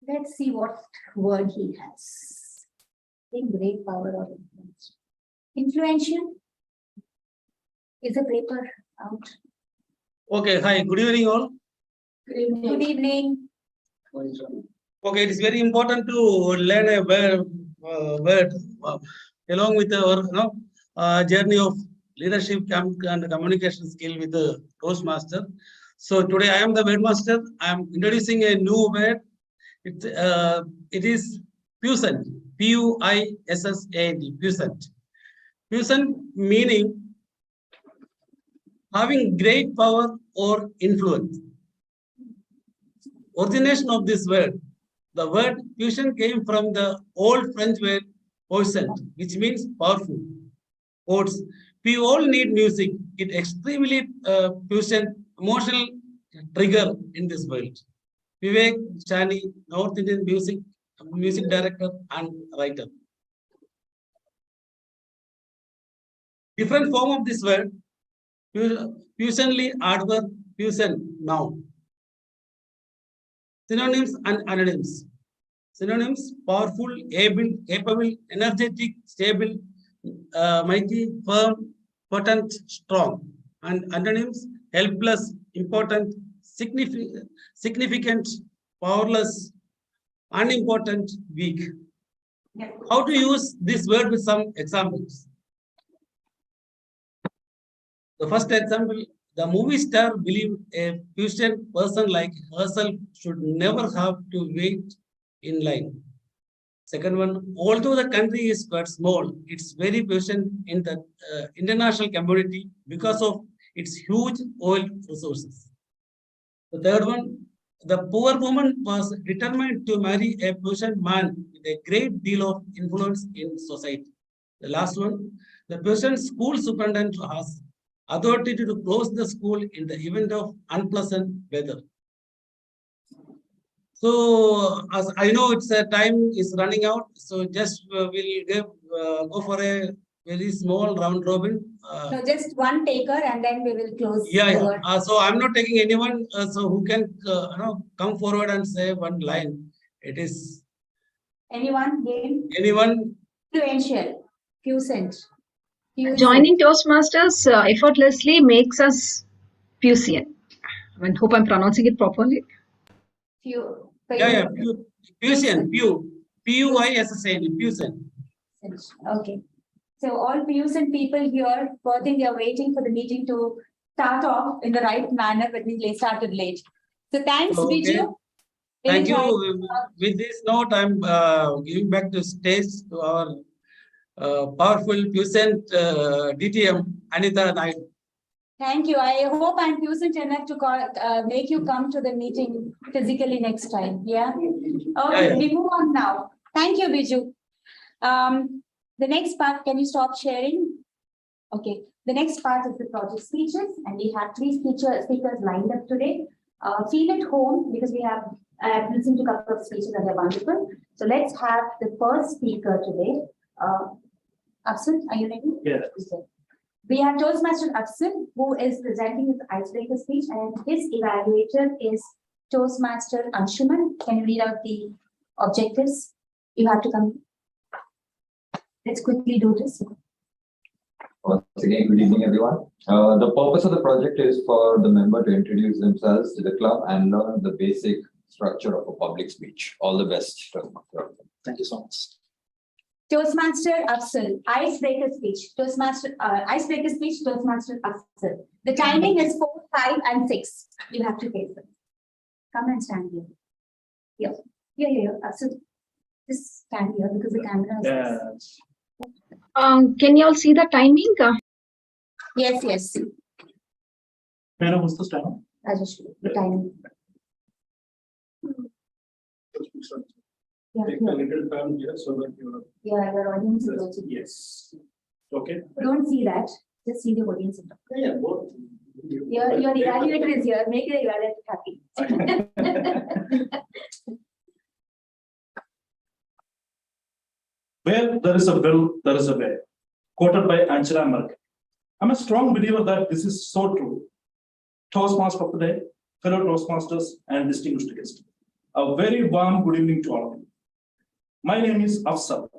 Let's see what word he has. In great power of influence. Influential. Is the paper out? Okay, hi, good evening all. Good evening. Okay, it is very important to learn a word along with our journey of leadership and communication skill with the Toastmaster. So today I am the word master. I am introducing a new word. It is puissant. P-U-I-S-S-A-N-T. Puissant. Puissant meaning having great power or influence. Origination of this word, the word puissant came from the old French word puissant, which means powerful. Quotes, we all need music. It extremely puissant emotional trigger in this world. Vivek Chani, North Indian music director and writer. Different form of this word, puissantly adverb, puissant, noun. Synonyms and antonyms. Synonyms, powerful, able, capable, energetic, stable, mighty, firm, potent, strong. And antonyms, helpless, important, significant, powerless, unimportant, weak. How to use this word with some examples? The first example, the movie star believed a puissant person like herself should never have to wait in line. Second one, although the country is quite small, it's very puissant in the international community because of its huge oil resources. The third one, the poor woman was determined to marry a puissant man with a great deal of influence in society. The last one, the puissant school superintendent has authority to close the school in the event of unpleasant weather. So, as I know, it's time is running out. So, just we'll go for a very small round robin. So, just one taker, and then we will close. Yeah. So, I'm not taking anyone. So, who can come forward and say one line? It is anyone. Game. Anyone. Influential. Puissant. Joining Toastmasters effortlessly makes us puissant. I hope I'm pronouncing it properly. Puissant. P-U-I-S-S-A-N, puissant. Okay. So all puissant people here, I think they are waiting for the meeting to start off in the right manner, but we started late. So thanks, Biju. Thank you. With this note, I'm giving back the stage to our powerful, puissant DTM, Anita Naidu. Thank you. I hope I'm puissant enough to make you come to the meeting physically next time. Yeah. Okay, Yeah. we move on now. Thank you, Biju. The next part, can you stop sharing? Okay. The next part is the project speeches, and we have 3 speakers lined up today. Feel at home because I have listened to a couple of speeches and they're wonderful. So let's have the first speaker today. Afsal, are you ready? Yes. Okay. We have Toastmaster Afsal, who is presenting his icebreaker speech, and his evaluator is Toastmaster Anshuman. Can you read out the objectives? You have to come. Let's quickly do this. Once again, good evening, everyone. The purpose of the project is for the member to introduce themselves to the club and learn the basic structure of a public speech. All the best. Thank you so much. Toastmaster Afsal, icebreaker speech. Icebreaker speech, Toastmaster Afsal. The timing is 4, 5, and 6. You have to face them. Come and stand here. Here. Afsal, just stand here because the camera is. Can you all see the timing? Yes. Madam, what's the time? Rajesh, the timing. Take a little time here so that you Your audience is also. Yes. Okay. Don't see that. Just see the audience. Yeah, both. Your evaluator is here. Make the evaluator happy. Where there is a will, there is a way. Quoted by Angela Merkel. I'm a strong believer that this is so true. Toastmaster of the day, fellow Toastmasters, and distinguished guests. A very warm good evening to all of you. My name is Afsal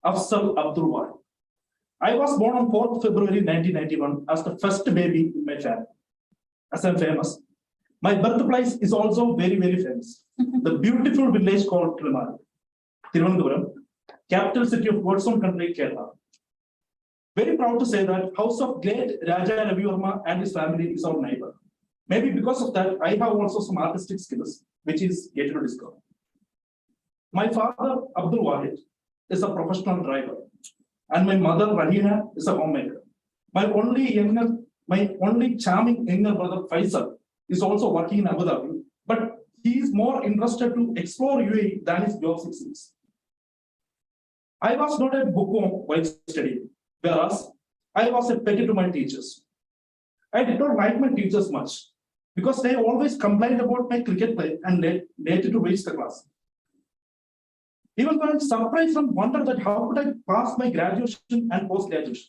Abdul Wahid. I was born on 4th February 1991 as the first baby in my family. As I'm famous, my birthplace is also very, very famous. The beautiful village called Tirunelveli, capital city of God's own country, Kerala. Very proud to say that house of great Raja Ravi Verma and his family is our neighbor. Maybe because of that, I have also some artistic skills, which is yet to discover. My father, Abdul Wahid, is a professional driver, and my mother, Rahina, is a homemaker. My only charming younger brother, Faisal, is also working in Abu Dhabi, but he is more interested to explore UAE than his job succeeds. I was not a bookworm while studying, whereas I was a petty to my teachers. I did not like my teachers much because they always complained about my cricket play and late to reach the class. Even though I'm surprised and wonder that how could I pass my graduation and post-graduation.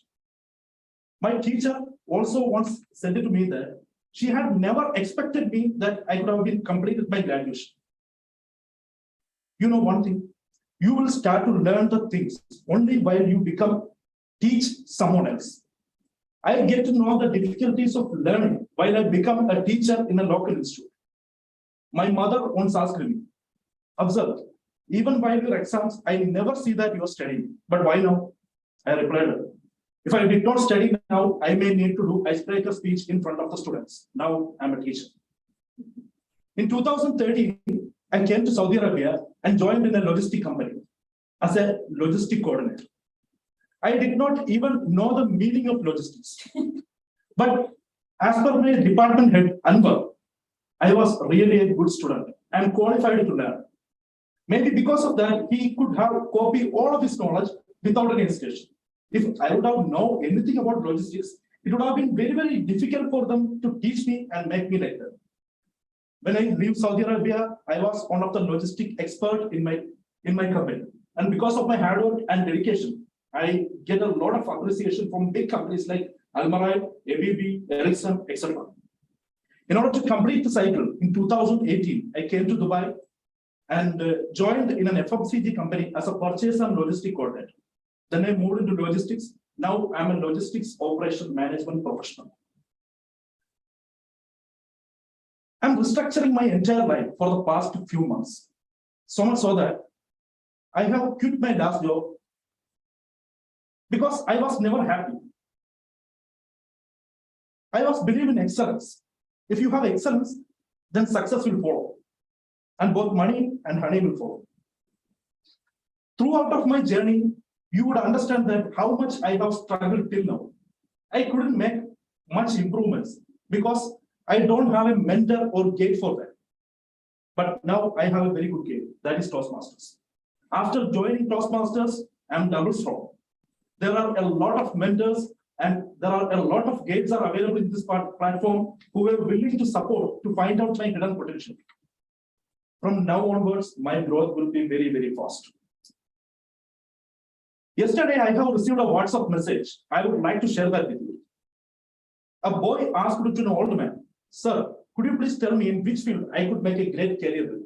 My teacher also once said to me that she had never expected me that I could have been completed my graduation. You know one thing, you will start to learn the things only while you teach someone else. I get to know the difficulties of learning while I become a teacher in a local institute. My mother once asked me, observe, even while your exams, I never see that you are studying. But why now? I replied, if I did not study now, I may need to do icebreaker speech in front of the students. Now I'm a teacher. In 2013, I came to Saudi Arabia and joined in a logistic company as a logistic coordinator. I did not even know the meaning of logistics. But as per my department head, Anwar, I was really a good student and qualified to learn. Maybe because of that, he could have copied all of his knowledge without any hesitation. If I would have known anything about logistics, it would have been very, very difficult for them to teach me and make me like that. When I leave Saudi Arabia, I was one of the logistic expert in my company. And because of my hard work and dedication, I get a lot of appreciation from big companies like Almarai, ABB, Ericsson, etc. In order to complete the cycle, in 2018, I came to Dubai and joined in an FMCG company as a purchase and logistic coordinator. Then I moved into logistics. Now I'm a logistics operation management professional. I'm restructuring my entire life for the past few months. So much so that I have quit my last job because I was never happy. I was believing in excellence. If you have excellence, then success will follow. and both money and honey will follow. Throughout of my journey, you would understand that how much I have struggled till now. I couldn't make much improvements because I don't have a mentor or gate for that. But now I have a very good gate, that is Toastmasters. After joining Toastmasters, I'm double strong. There are a lot of mentors and there are a lot of gates are available in this platform who are willing to support to find out my hidden potential. From now onwards, my growth will be very, very fast. Yesterday, I have received a WhatsApp message. I would like to share that with you. A boy asked to an old man, "Sir, could you please tell me in which field I could make a great career with?"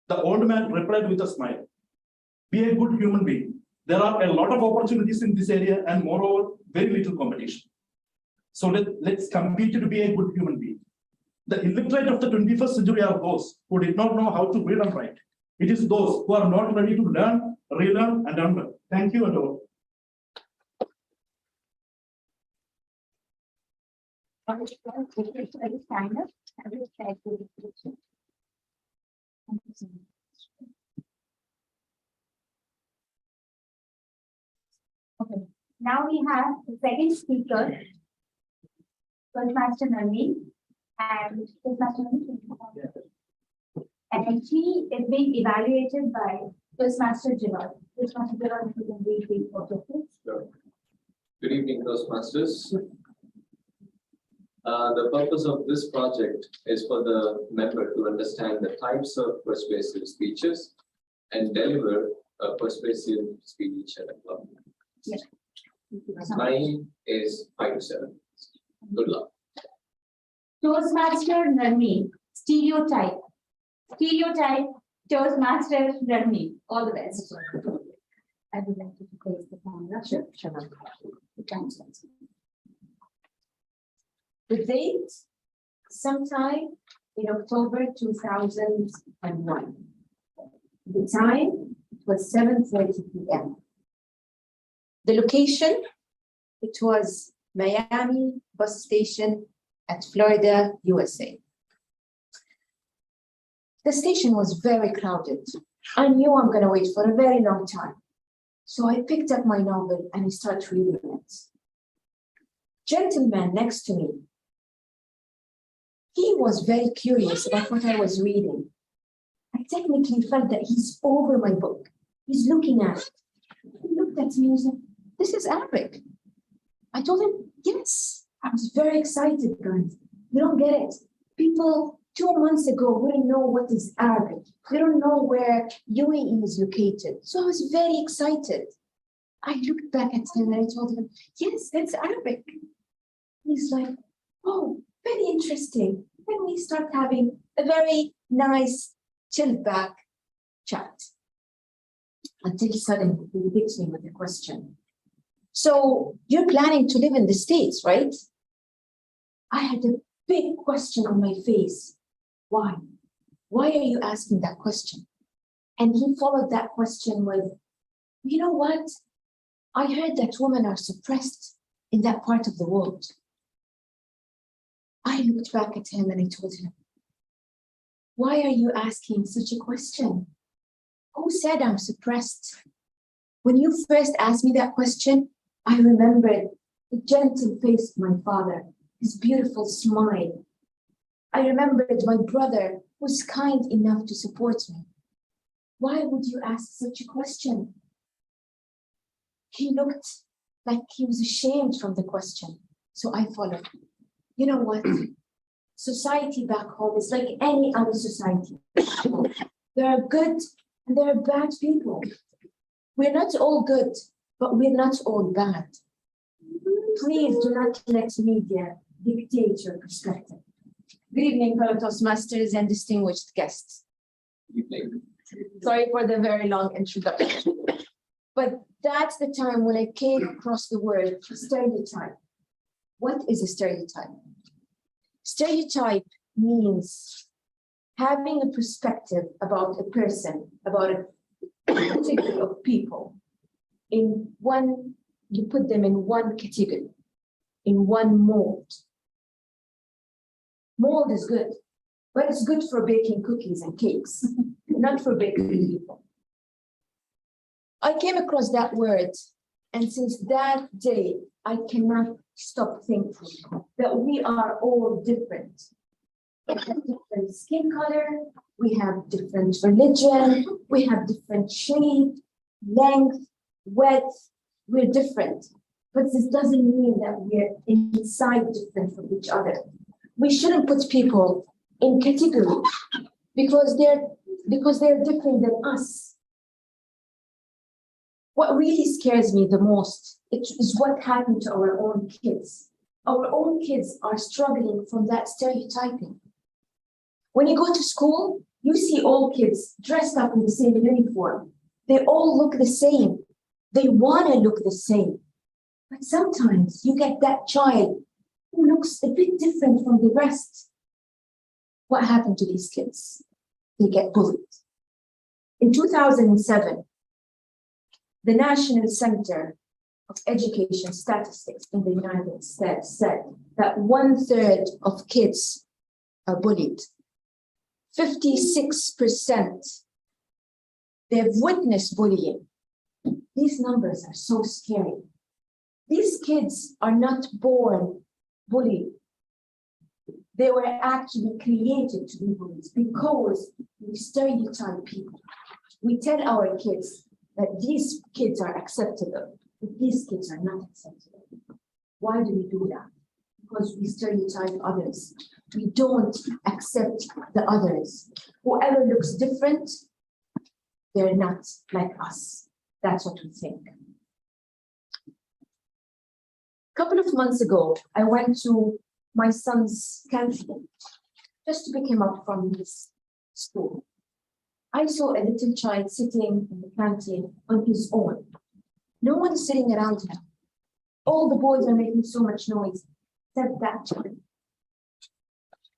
The old man replied with a smile, "Be a good human being. There are a lot of opportunities in this area and moreover, very little competition. So let's compete to be a good human being." The illiterate of the 21st century are those who did not know how to read and write. It is those who are not ready to learn, relearn, and unlearn. Thank you and all. Okay, now we have the second speaker, Toastmaster Nalini, and Toastmaster Nalini. And he is being evaluated by Toastmaster Gerard. Toastmaster Gerard, if you can read the objectives. Sure. Good evening, Toastmasters. The purpose of this project is for the member to understand the types of persuasive speeches and deliver a persuasive speech at a club. Yes. Mine is 5 to 7. Good luck. Toastmaster Nalini, stereotype. Stereotype, Toastmaster Nalini. All the best. I would like to place the camera. Sure. The date, sometime in October 2001. The time was 7:30 p.m. The location, it was Miami bus station at Florida, USA. The station was very crowded. I knew I'm going to wait for a very long time. So I picked up my novel and I started reading it. Gentleman next to me, he was very curious about what I was reading. I technically felt that he's over my book. He's looking at it. He looked at me and said, "This is Arabic." I told him, yes. I was very excited, guys. You don't get it. People 2 months ago wouldn't know what is Arabic. They don't know where UAE is located. So I was very excited. I looked back at him and I told him, yes, that's Arabic. He's like, oh, very interesting. Then we start having a very nice, chilled back chat. Until suddenly he hits me with a question. So you're planning to live in the States, right? I had a big question on my face. Why? Why are you asking that question? And he followed that question with, you know what? I heard that women are suppressed in that part of the world. I looked back at him and I told him, why are you asking such a question? Who said I'm suppressed? When you first asked me that question, I remembered the gentle face of my father, his beautiful smile. I remembered my brother who was kind enough to support me. Why would you ask such a question? He looked like he was ashamed from the question. So I followed. You know what? Society back home is like any other society. There are good and there are bad people. We're not all good, but we're not all bad. Please do not let media dictate your perspective. Good evening, fellow Toastmasters and distinguished guests. Good evening. Sorry for the very long introduction. But that's the time when I came across the word stereotype. What is a stereotype? Stereotype means having a perspective about a person, about a category of people. In one, you put them in one category, in one mold. Mold is good, but it's good for baking cookies and cakes, not for baking people. I came across that word, and since that day, I cannot stop thinking that we are all different. We have different skin color, we have different religion, we have different shape, length, width, we're different. But this doesn't mean that we're inside different from each other. We shouldn't put people in categories because they're different than us. What really scares me the most is what happened to our own kids. Our own kids are struggling from that stereotyping. When you go to school, you see all kids dressed up in the same uniform. They all look the same. They want to look the same. But sometimes you get that child who looks a bit different from the rest. What happened to these kids? They get bullied. In 2007, the National Center of Education Statistics in the United States said that 1/3 of kids are bullied. 56%, they've witnessed bullying. These numbers are so scary. These kids are not born bullied. They were actually created to be bullies because we stereotype people. We tell our kids that these kids are acceptable, but these kids are not acceptable. Why do we do that? Because we stereotype others. We don't accept the others. Whoever looks different, they're not like us. That's what we think. A couple of months ago, I went to my son's canteen just to pick him up from his school. I saw a little child sitting in the canteen on his own. No one is sitting around him. All the boys are making so much noise, except that child.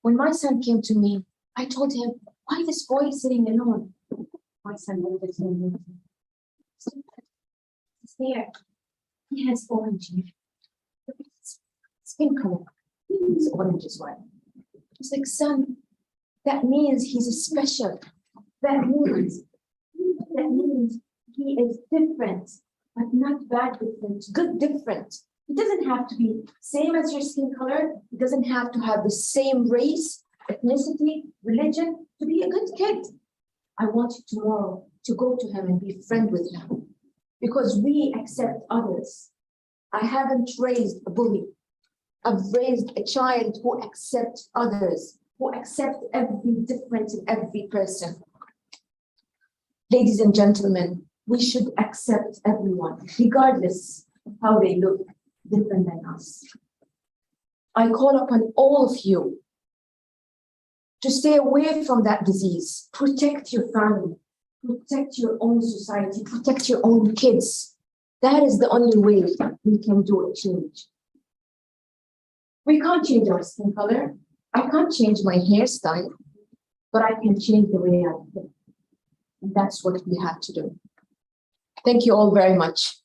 When my son came to me, I told him, why this boy is sitting alone? My son looked at me. He's there. He has orange hair. Skin color. He's orange as well. It's like, son, that means he's special. That means he is different, but not bad different, good different. It doesn't have to be same as your skin color. It doesn't have to have the same race, ethnicity, religion to be a good kid. I want you tomorrow to go to him and be friend with him because we accept others. I haven't raised a bully. I've raised a child who accepts others, who accepts every difference in every person. Ladies and gentlemen, we should accept everyone, regardless of how they look different than us. I call upon all of you to stay away from that disease. Protect your family, protect your own society, protect your own kids. That is the only way we can do a change. We can't change our skin color. I can't change my hairstyle, but I can change the way I think. And that's what we have to do. Thank you all very much.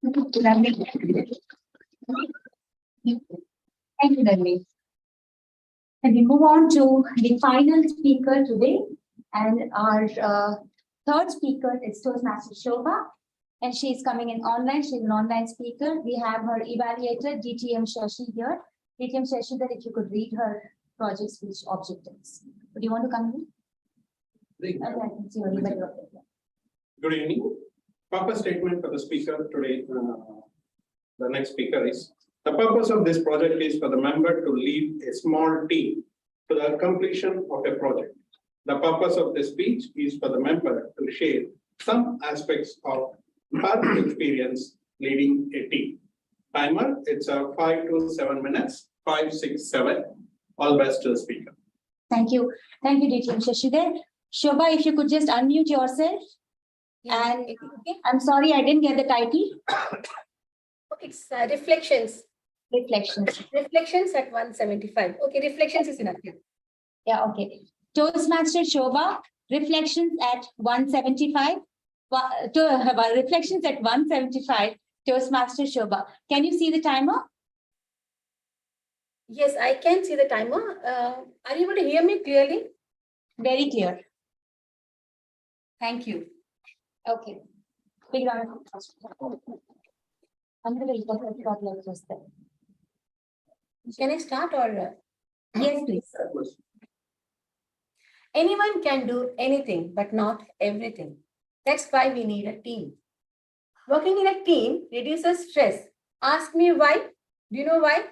Thank you, Nalini. And we move on to the final speaker today. And our third speaker is Toastmaster Shobha. And she's coming in online. She's an online speaker. We have her evaluator, DTM Shashi here. DTM Shashi, that if you could read her project speech objectives. Do you want to come in? Okay, I can see your evaluator. Good evening. Purpose statement for the speaker today. The next speaker is, the purpose of this project is for the member to lead a small team to the completion of a project. The purpose of this speech is for the member to share some aspects of her experience leading a team. Timer, it's 5 to 7 minutes, 5, 6, 7. All best to the speaker. Thank you. Thank you, DTM Shashi there. Shobha, if you could just unmute yourself. Yeah. And okay. I'm sorry, I didn't get the title. It's reflections. Reflections. Reflections at 175. Okay, reflections is enough. Yeah, okay. Toastmaster Shobha, reflections at 175. Reflections at 175. Toastmaster Shobha. Can you see the timer? Yes, I can see the timer. Are you able to hear me clearly? Very clear. Thank you. Okay. Big round of applause. Can I start or? Yes, please. Anyone can do anything, but not everything. That's why we need a team. Working in a team reduces stress. Ask me why. Do you know why?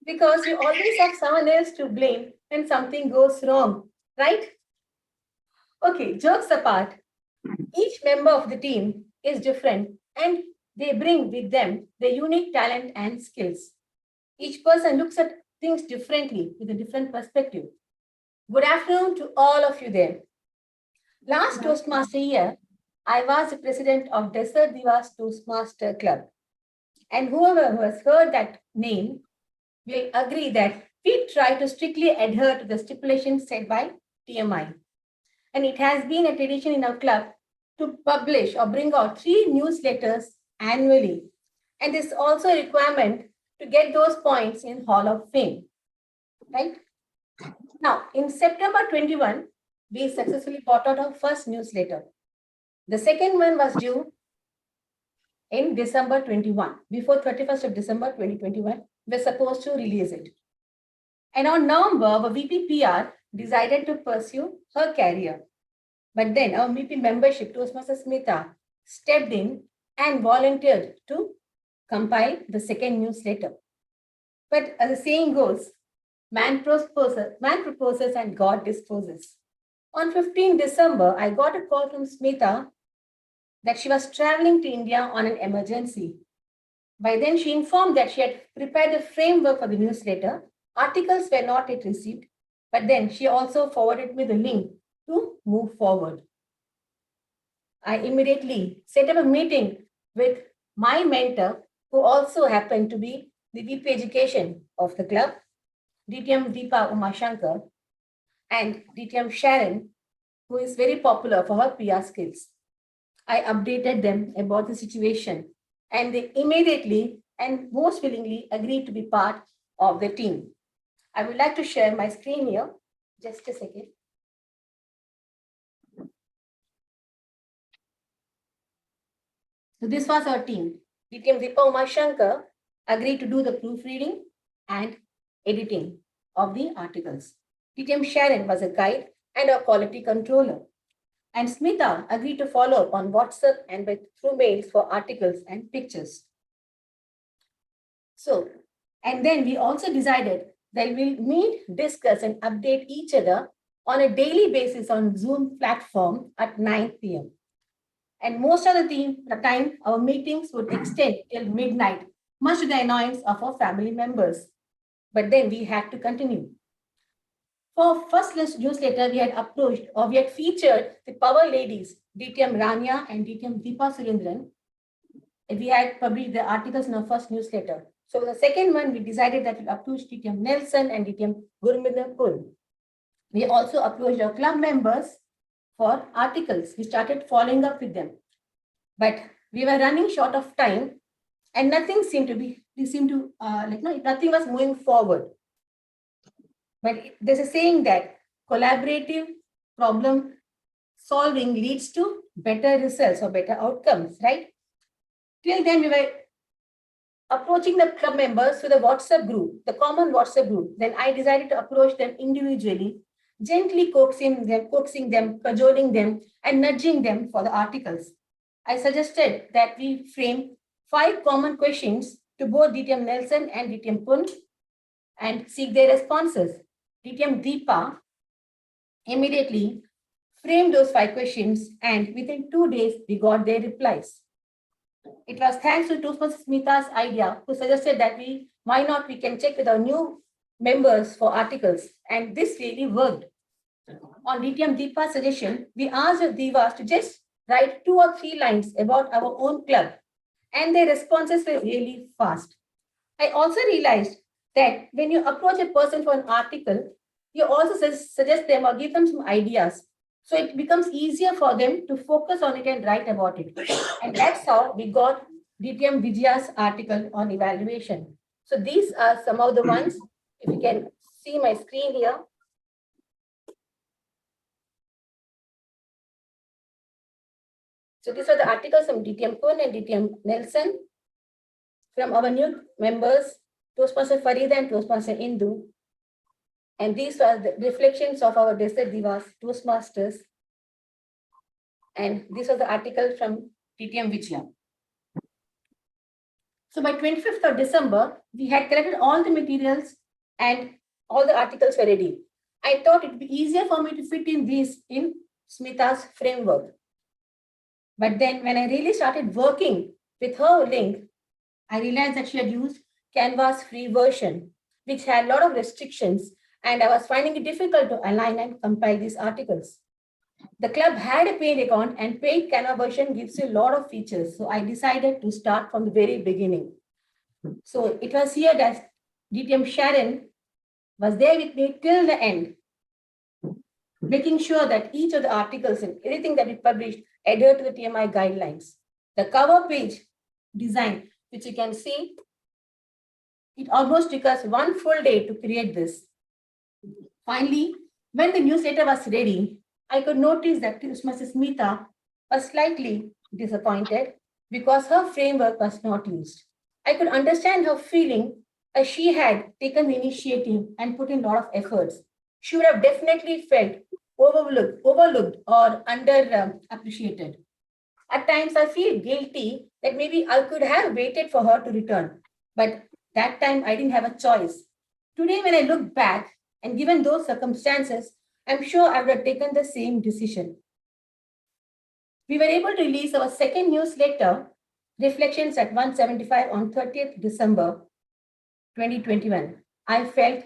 Because you always have someone else to blame when something goes wrong, right? Okay, jokes apart, each member of the team is different and they bring with them their unique talent and skills. Each person looks at things differently with a different perspective. Good afternoon to all of you there. Last Toastmaster year, I was the president of Desert Divas Toastmaster Club. And whoever who has heard that name will agree that we try to strictly adhere to the stipulations set by TMI. And it has been a tradition in our club to publish or bring out 3 newsletters annually. And there's also a requirement to get those points in Hall of Fame, right? Now, in September 21, we successfully brought out our first newsletter. The second one was due in December 21. Before 31st of December 2021, we're supposed to release it. And on November, our VP PR decided to pursue her career. But then our VP membership, Toastmaster Smita, stepped in and volunteered to compile the second newsletter. But as the saying goes, man proposes and God disposes. On 15 December, I got a call from Smita that she was traveling to India on an emergency. By then, she informed that she had prepared a framework for the newsletter. Articles were not yet received, but then she also forwarded me the link to move forward. I immediately set up a meeting with my mentor, who also happened to be the VP Education of the club, DTM Deepa Umashankar, and DTM Sharon, who is very popular for her PR skills. I updated them about the situation, and they immediately and most willingly agreed to be part of the team. I would like to share my screen here. Just a second. So this was our team. DTM Deepa Umashankar agreed to do the proofreading and editing of the articles. DTM Sharon was a guide and a quality controller. And Smita agreed to follow up on WhatsApp and through mails for articles and pictures. So, and then we also decided that we'll meet, discuss, and update each other on a daily basis on Zoom platform at 9 p.m. And most of the time, our meetings would extend till midnight, much to the annoyance of our family members. But then we had to continue. For first newsletter, we had approached or we had featured the power ladies, DTM Rania and DTM Deepa Surendran. And we had published the articles in our first newsletter. So the second one, we decided that we'll approach DTM Nelson and DTM Gurminder Kul. We also approached our club members for articles. We started following up with them. But we were running short of time and nothing seemed to be, nothing was moving forward. But there's a saying that collaborative problem solving leads to better results or better outcomes, right? Till then, we were approaching the club members through the WhatsApp group, the common WhatsApp group. Then I decided to approach them individually, gently coaxing them, cajoling them, and nudging them for the articles. I suggested that we frame 5 common questions to both DTM Nelson and DTM Pun and seek their responses. DTM Deepa immediately framed those 5 questions, and within 2 days, we got their replies. It was thanks to Toastmaster Smita's idea, who suggested that we can check with our new members for articles, and this really worked. On DTM Deepa's suggestion, we asked the Divas to just write 2 or 3 lines about our own club, and their responses were really fast. I also realized that when you approach a person for an article, you also suggest them or give them some ideas. So it becomes easier for them to focus on it and write about it. And that's how we got DTM Vijaya's article on evaluation. So these are some of the ones. If you can see my screen here. So these are the articles from DTM Kun and DTM Nelson, from our new members, Toastmaster Farida and Toastmaster Indu. And these are the reflections of our Desert Divas, Toastmasters. And these are the articles from DTM Vijaya. So by 25th of December, we had collected all the materials and all the articles were ready. I thought it would be easier for me to fit in these in Smita's framework. But then when I really started working with her link, I realized that she had used Canva's free version, which had a lot of restrictions, and I was finding it difficult to align and compile these articles. The club had a paid account, and paid Canva version gives you a lot of features. So I decided to start from the very beginning. So it was here that DTM Sharon was there with me till the end, making sure that each of the articles and everything that we published adhere to the TMI guidelines. The cover page design, which you can see, it almost took us 1 full day to create this. Finally, when the newsletter was ready, I could notice that Mrs. Smita was slightly disappointed because her framework was not used. I could understand her feeling as she had taken the initiative and put in a lot of efforts. She would have definitely felt overlooked or underappreciated. At times, I feel guilty that maybe I could have waited for her to return, but that time I didn't have a choice. Today, when I look back, and given those circumstances, I'm sure I would have taken the same decision. We were able to release our second newsletter, Reflections at 175 on 30th December 2021. I felt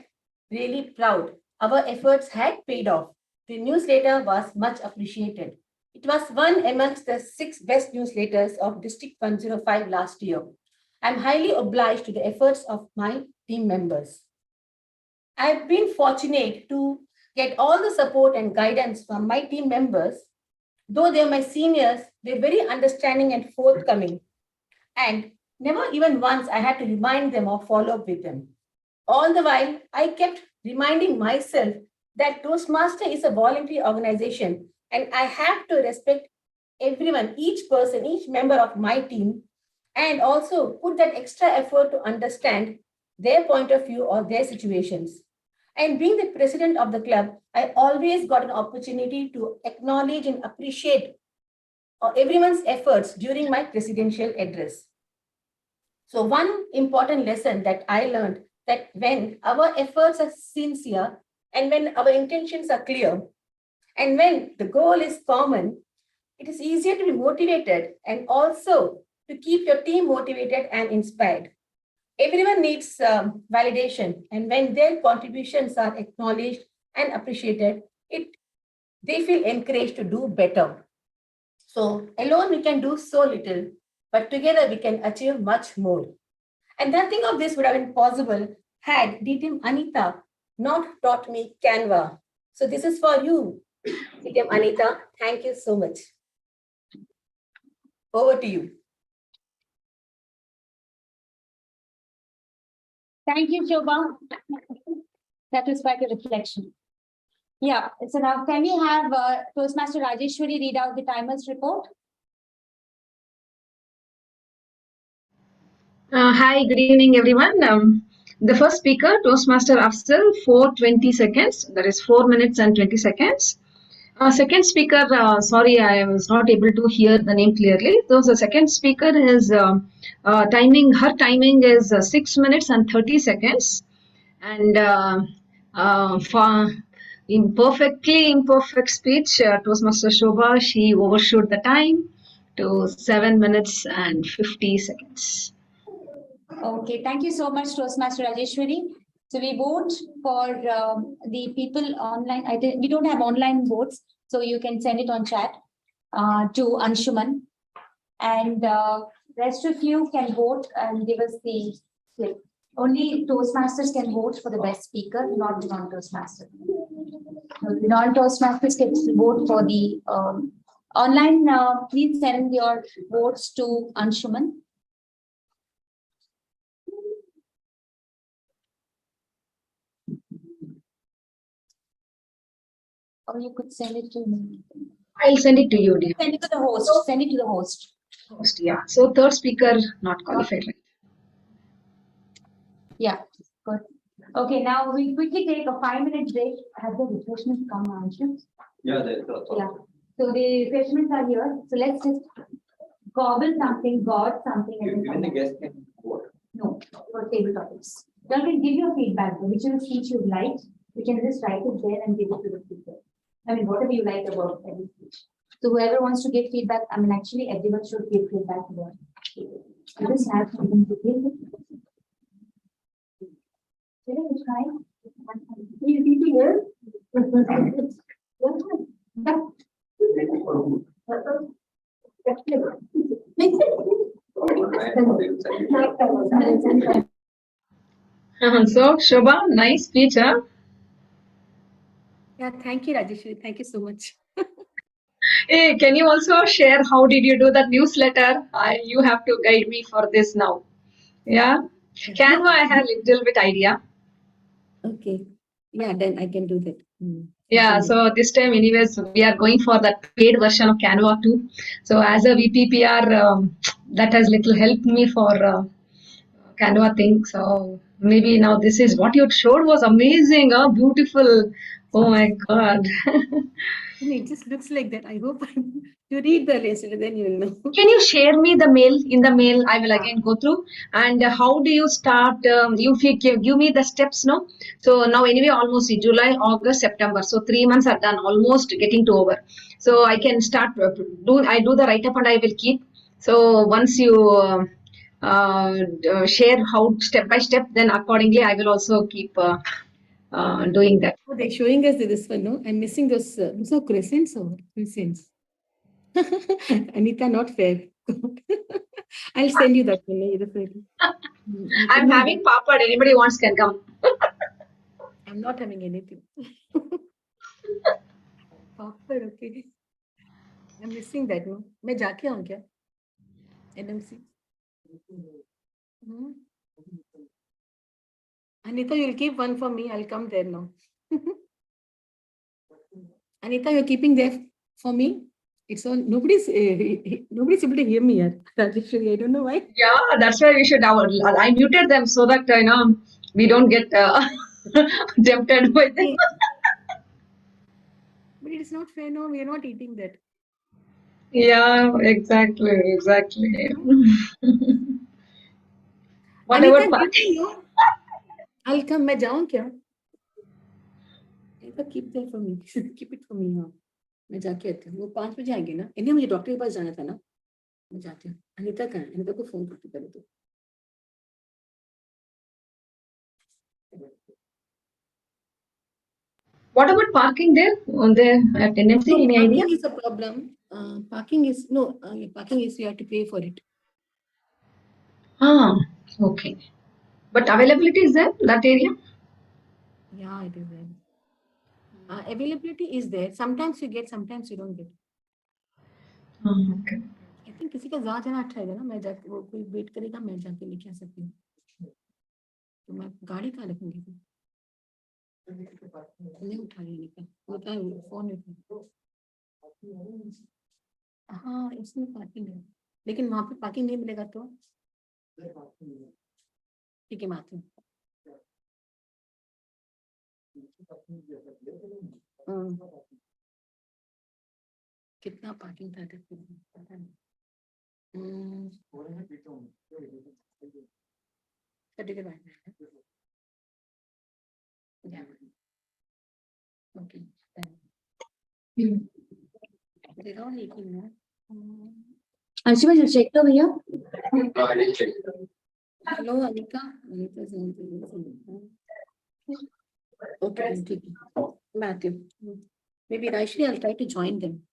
really proud. Our efforts had paid off. The newsletter was much appreciated. It was one amongst the 6 best newsletters of District 105 last year. I'm highly obliged to the efforts of my team members. I've been fortunate to get all the support and guidance from my team members. Though they're my seniors, they're very understanding and forthcoming. And never even once I had to remind them or follow up with them. All the while, I kept reminding myself that Toastmaster is a voluntary organization and I have to respect everyone, each person, each member of my team, and also put that extra effort to understand their point of view or their situations. And being the president of the club, I always got an opportunity to acknowledge and appreciate everyone's efforts during my presidential address. So one important lesson that I learned, that when our efforts are sincere and when our intentions are clear and when the goal is common, it is easier to be motivated and also to keep your team motivated and inspired. Everyone needs validation, and when their contributions are acknowledged and appreciated, they feel encouraged to do better. So alone we can do so little, but together we can achieve much more. And nothing of this would have been possible had DTM Anita not taught me Canva. So this is for you, DTM Anita. Thank you so much. Over to you. Thank you, Shobha. That was quite a reflection. Yeah, so now can we have Toastmaster Rajeshwari read out the timers report? Hi, good evening, everyone. The first speaker, Toastmaster Afzal, 4:20 seconds. That is 4 minutes and 20 seconds. Second speaker, sorry, I was not able to hear the name clearly. So the second speaker is timing. Her timing is 6 minutes and 30 seconds, and for imperfect speech, Toastmaster Shobha, she overshot the time to 7 minutes and 50 seconds. Okay, thank you so much, Toastmaster Rajeshwari. So we vote for the people online. We don't have online votes, so you can send it on chat to Anshuman. And rest of you can vote and give us the slip. Only Toastmasters can vote for the best speaker, not the non-Toastmasters. The non-Toastmasters can vote for the online. Please send your votes to Anshuman. Or you could send it to me. I'll send it to you, dear. Send it to the host. Send it to the host. Host, yeah. So third speaker not qualified, right? Yeah, good. Okay, now we quickly take a 5-minute break. Have the refreshments come, Anshu? Yeah, there's lots of. Yeah. So the refreshments are here. So let's just gobble something, god something. And then Even come the back. guest can vote. No, for table topics. Then we'll give you feedback, whichever speech you like, you can just write it there and give it to the speaker. I mean, whatever you like about every speech. So whoever wants to give feedback, I mean, actually everyone should give feedback about. You just have something to give. Should I try? You eating here? So, Shobha, nice speech, huh? Yeah, thank you, Rajeshwari. Thank you so much. Hey, can you also share how did you do that newsletter? You have to guide me for this now. Yeah. Canva, I have little bit idea. Okay. Yeah, then I can do that. Yeah, so this time anyways, we are going for that paid version of Canva too. So as a VPPR, that has little helped me for Canva thing. So maybe now this is what you showed was amazing, beautiful. Oh my God. It just looks like that. I hope you read the list, then you will know. Can you share me the mail? In the mail, I will again go through. And how do you start? Give me the steps, no? So now anyway, almost July, August, September. So 3 months are done, almost getting to over. So I can start I do the write up and I will keep. So once you share how step by step, then accordingly I will also keep doing that. Oh, they're showing us this one, no? I'm missing those crescents or crescents. Anita, not fair. I'll send you that one, definitely. I'm having papad. Anybody wants can come. I'm not having anything. Papad, okay. I'm missing that, no? मैं जाके आऊँ क्या? NMC. Anita, you'll keep one for me. I'll come there now. Anita, you're keeping there for me. It's all nobody's able to hear me yet. Rajeshwari, I don't know why. Yeah, that's why we should. I muted them so that we don't get tempted by them. But it is not fair. No, we are not eating that. Yeah, exactly. What Anita, about give me, no? I'll come. मैं जाऊँ क्या? Anita, keep that for me. Keep it for me. हाँ. मैं जाके आती हूँ. वो 5 बजे आएंगे ना? इन्हें मुझे डॉक्टर के पास जाना था ना? मैं जाती हूँ. अनीता कहाँ है? अनीता को फोन करती पहले तो. What about parking there on the at NMC? No, Any idea? parking is a problem. Parking is parking is you have to pay for it. Ah, okay. But availability is there that area? Yeah, it is there. Availability is there. Sometimes you get, sometimes you don't get. Okay. I think किसी का ज़्यादा जाना अच्छा है ना मैं जाके वो कोई वेट करेगा मैं जाके लेके आ सकती हूँ तो मैं गाड़ी कहाँ रखूंगी नहीं उठा रही निकल वो तो फोन हाँ इसमें पार्किंग है लेकिन वहाँ पे पार्किंग नहीं मिलेगा तो ठीक है मैं आती हूँ कितना पार्किंग था पता नहीं yeah. Okay. They're all leaking now. Anshuman, you checked over here? No, I didn't check. Hello, Anika. Anita's okay. Matthew. Maybe actually I'll try to join them.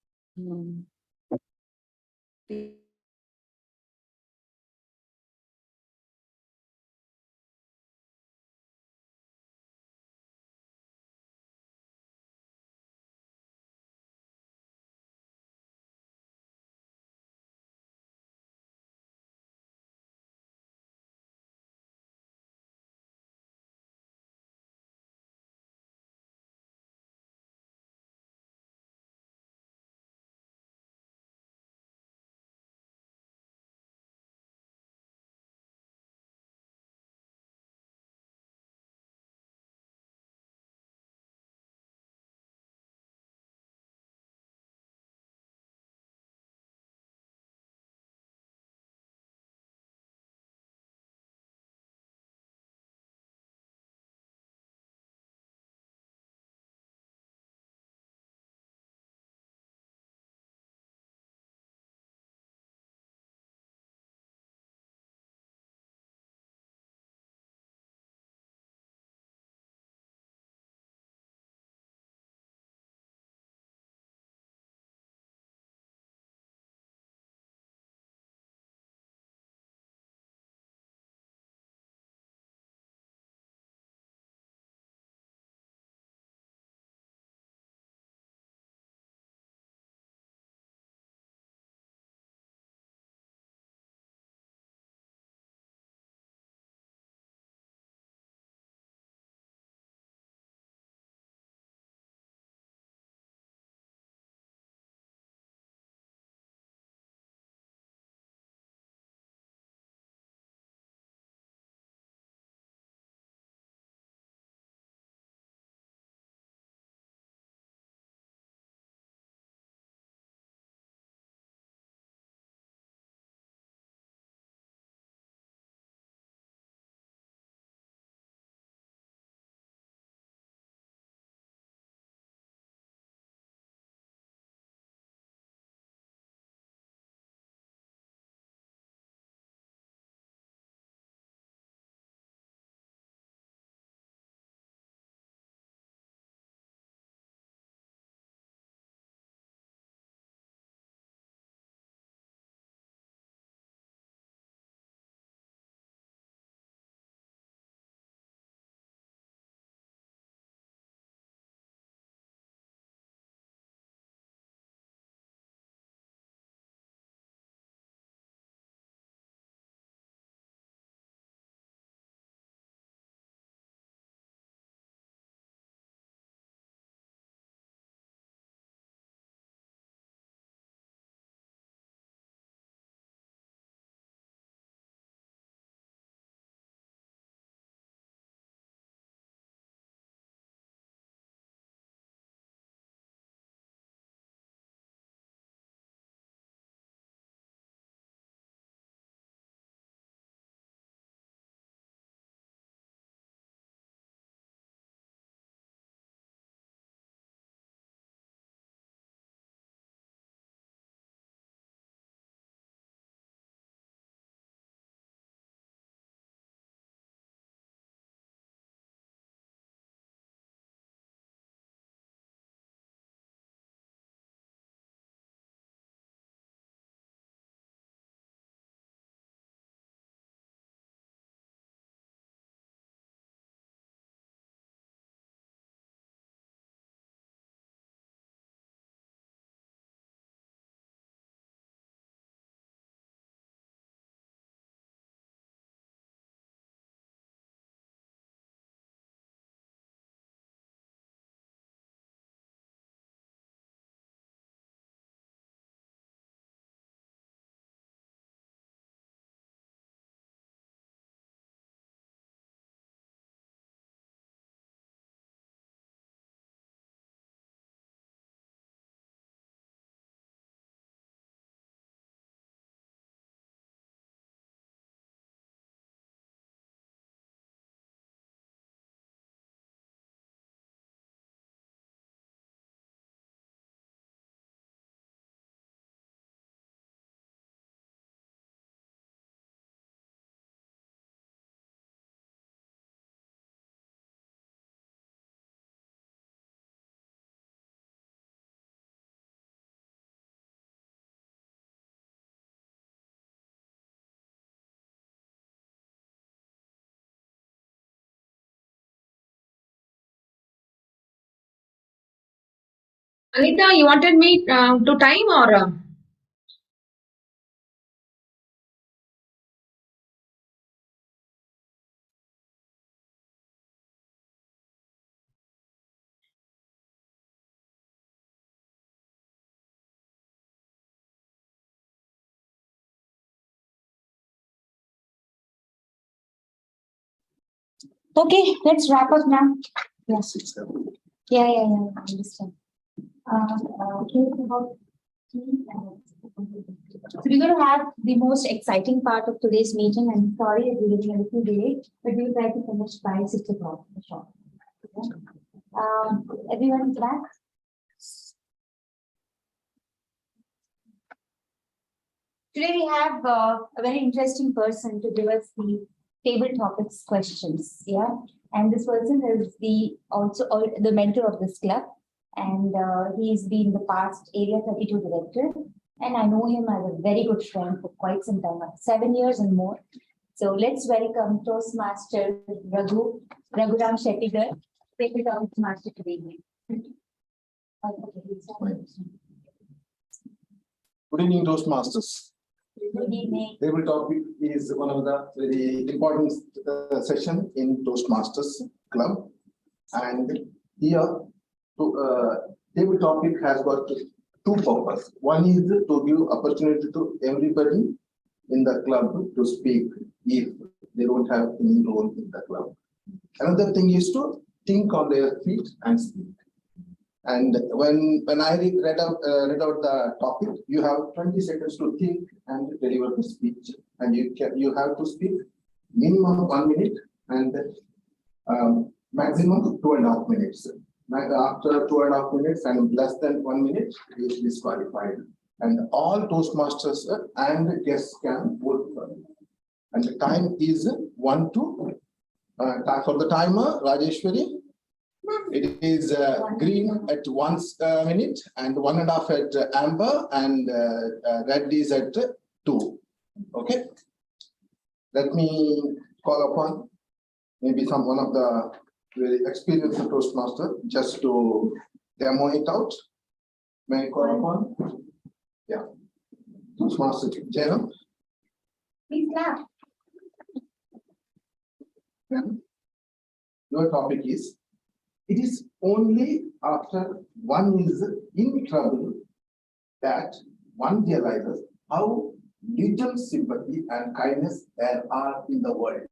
Anita, you wanted me to time or? Okay, let's wrap up now. Yes. Yeah, I understand. So we're going to have the most exciting part of today's meeting. I'm sorry if we're getting a little delayed, but we'll try to finish by 6 o'clock. Sure. Everyone is back. Today we have a very interesting person to give us the table topics questions. Yeah, and this person is also the mentor of this club, and he's been the past Area 32 director, and I know him as a very good friend for quite some time, 7 years and more. So let's welcome Toastmaster Raghuram Shettigar, table Toastmaster today. Good evening, Toastmasters. Good evening. Table topic is one of the very important session in Toastmasters Club, and here table topic has got two purposes. One is to give opportunity to everybody in the club to speak if they don't have any role in the club. Another thing is to think on their feet and speak. And when I read out the topic, you have 20 seconds to think and deliver the speech, and you have to speak minimum 1 minute and maximum 2.5 minutes. After 2.5 minutes and less than 1 minute, you is disqualified. And all Toastmasters and guests can vote for you. And the time is 1 to for the timer, Rajeshwari. It is green at 1 minute and 1.5 at amber, and red is at 2. Okay. Let me call upon maybe one of the very experienced Toastmaster just to demo it out. May I call upon? Yeah. Toastmaster Jaina. Please clap. Your topic is, it is only after one is in trouble that one realizes how little sympathy and kindness there are in the world.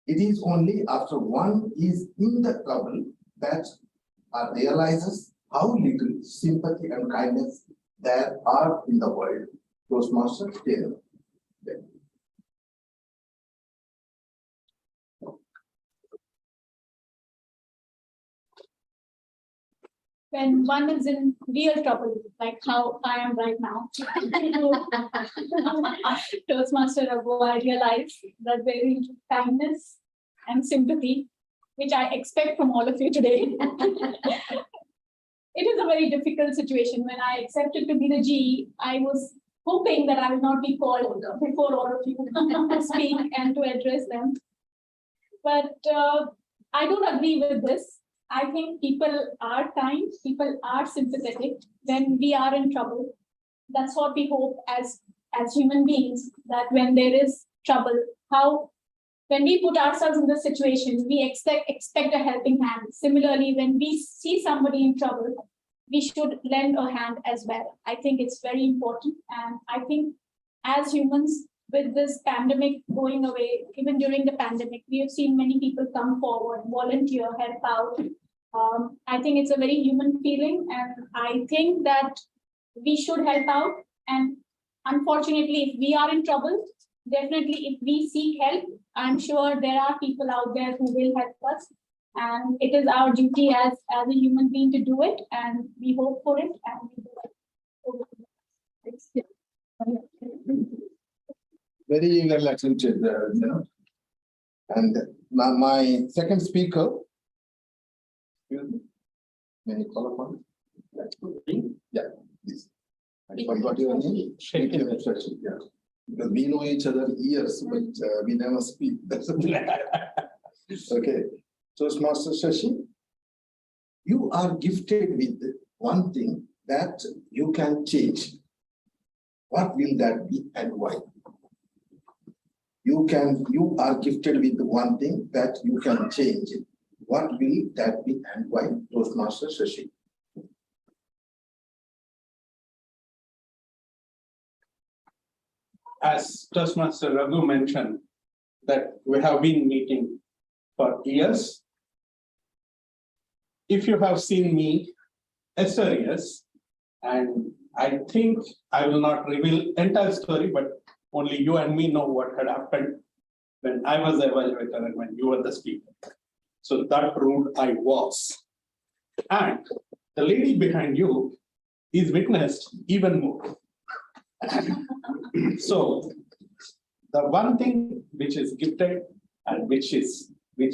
It is only after one is in the trouble that one realizes how little sympathy and kindness there are in the world. Toastmaster Taylor. When one is in real trouble, like how I am right now, Toastmaster Raghu, I realize that there is kindness and sympathy, which I expect from all of you today. It is a very difficult situation. When I accepted to be the GE, I was hoping that I will not be called before all of you to speak and to address them. But I don't agree with this. I think people are kind, people are sympathetic when we are in trouble. That's what we hope as human beings, that when there is trouble, when we put ourselves in this situation, we expect a helping hand. Similarly, when we see somebody in trouble, we should lend a hand as well. I think it's very important. And I think as humans, with this pandemic going away, even during the pandemic, we have seen many people come forward, volunteer, help out. I think it's a very human feeling, and I think that we should help out. And unfortunately, if we are in trouble, definitely if we seek help, I'm sure there are people out there who will help us. And it is our duty as a human being to do it, and we hope for it, and we do it. Very well accented, and my second speaker. May I call upon? Yeah, please. I forgot your name. Yeah. Because we know each other years, but we never speak. That's okay. Toastmaster Shashi. You are gifted with one thing that you can change. What will that be and why? You are gifted with one thing that you can change. What will that be and why? Toastmaster Shashi. As Toastmaster Raghu mentioned, that we have been meeting for years. If you have seen me, years, and I think I will not reveal entire story, but only you and me know what had happened when I was the evaluator and when you were the speaker. So that rude I was. And the lady behind you is witnessed even more. So the one thing which is gifted and which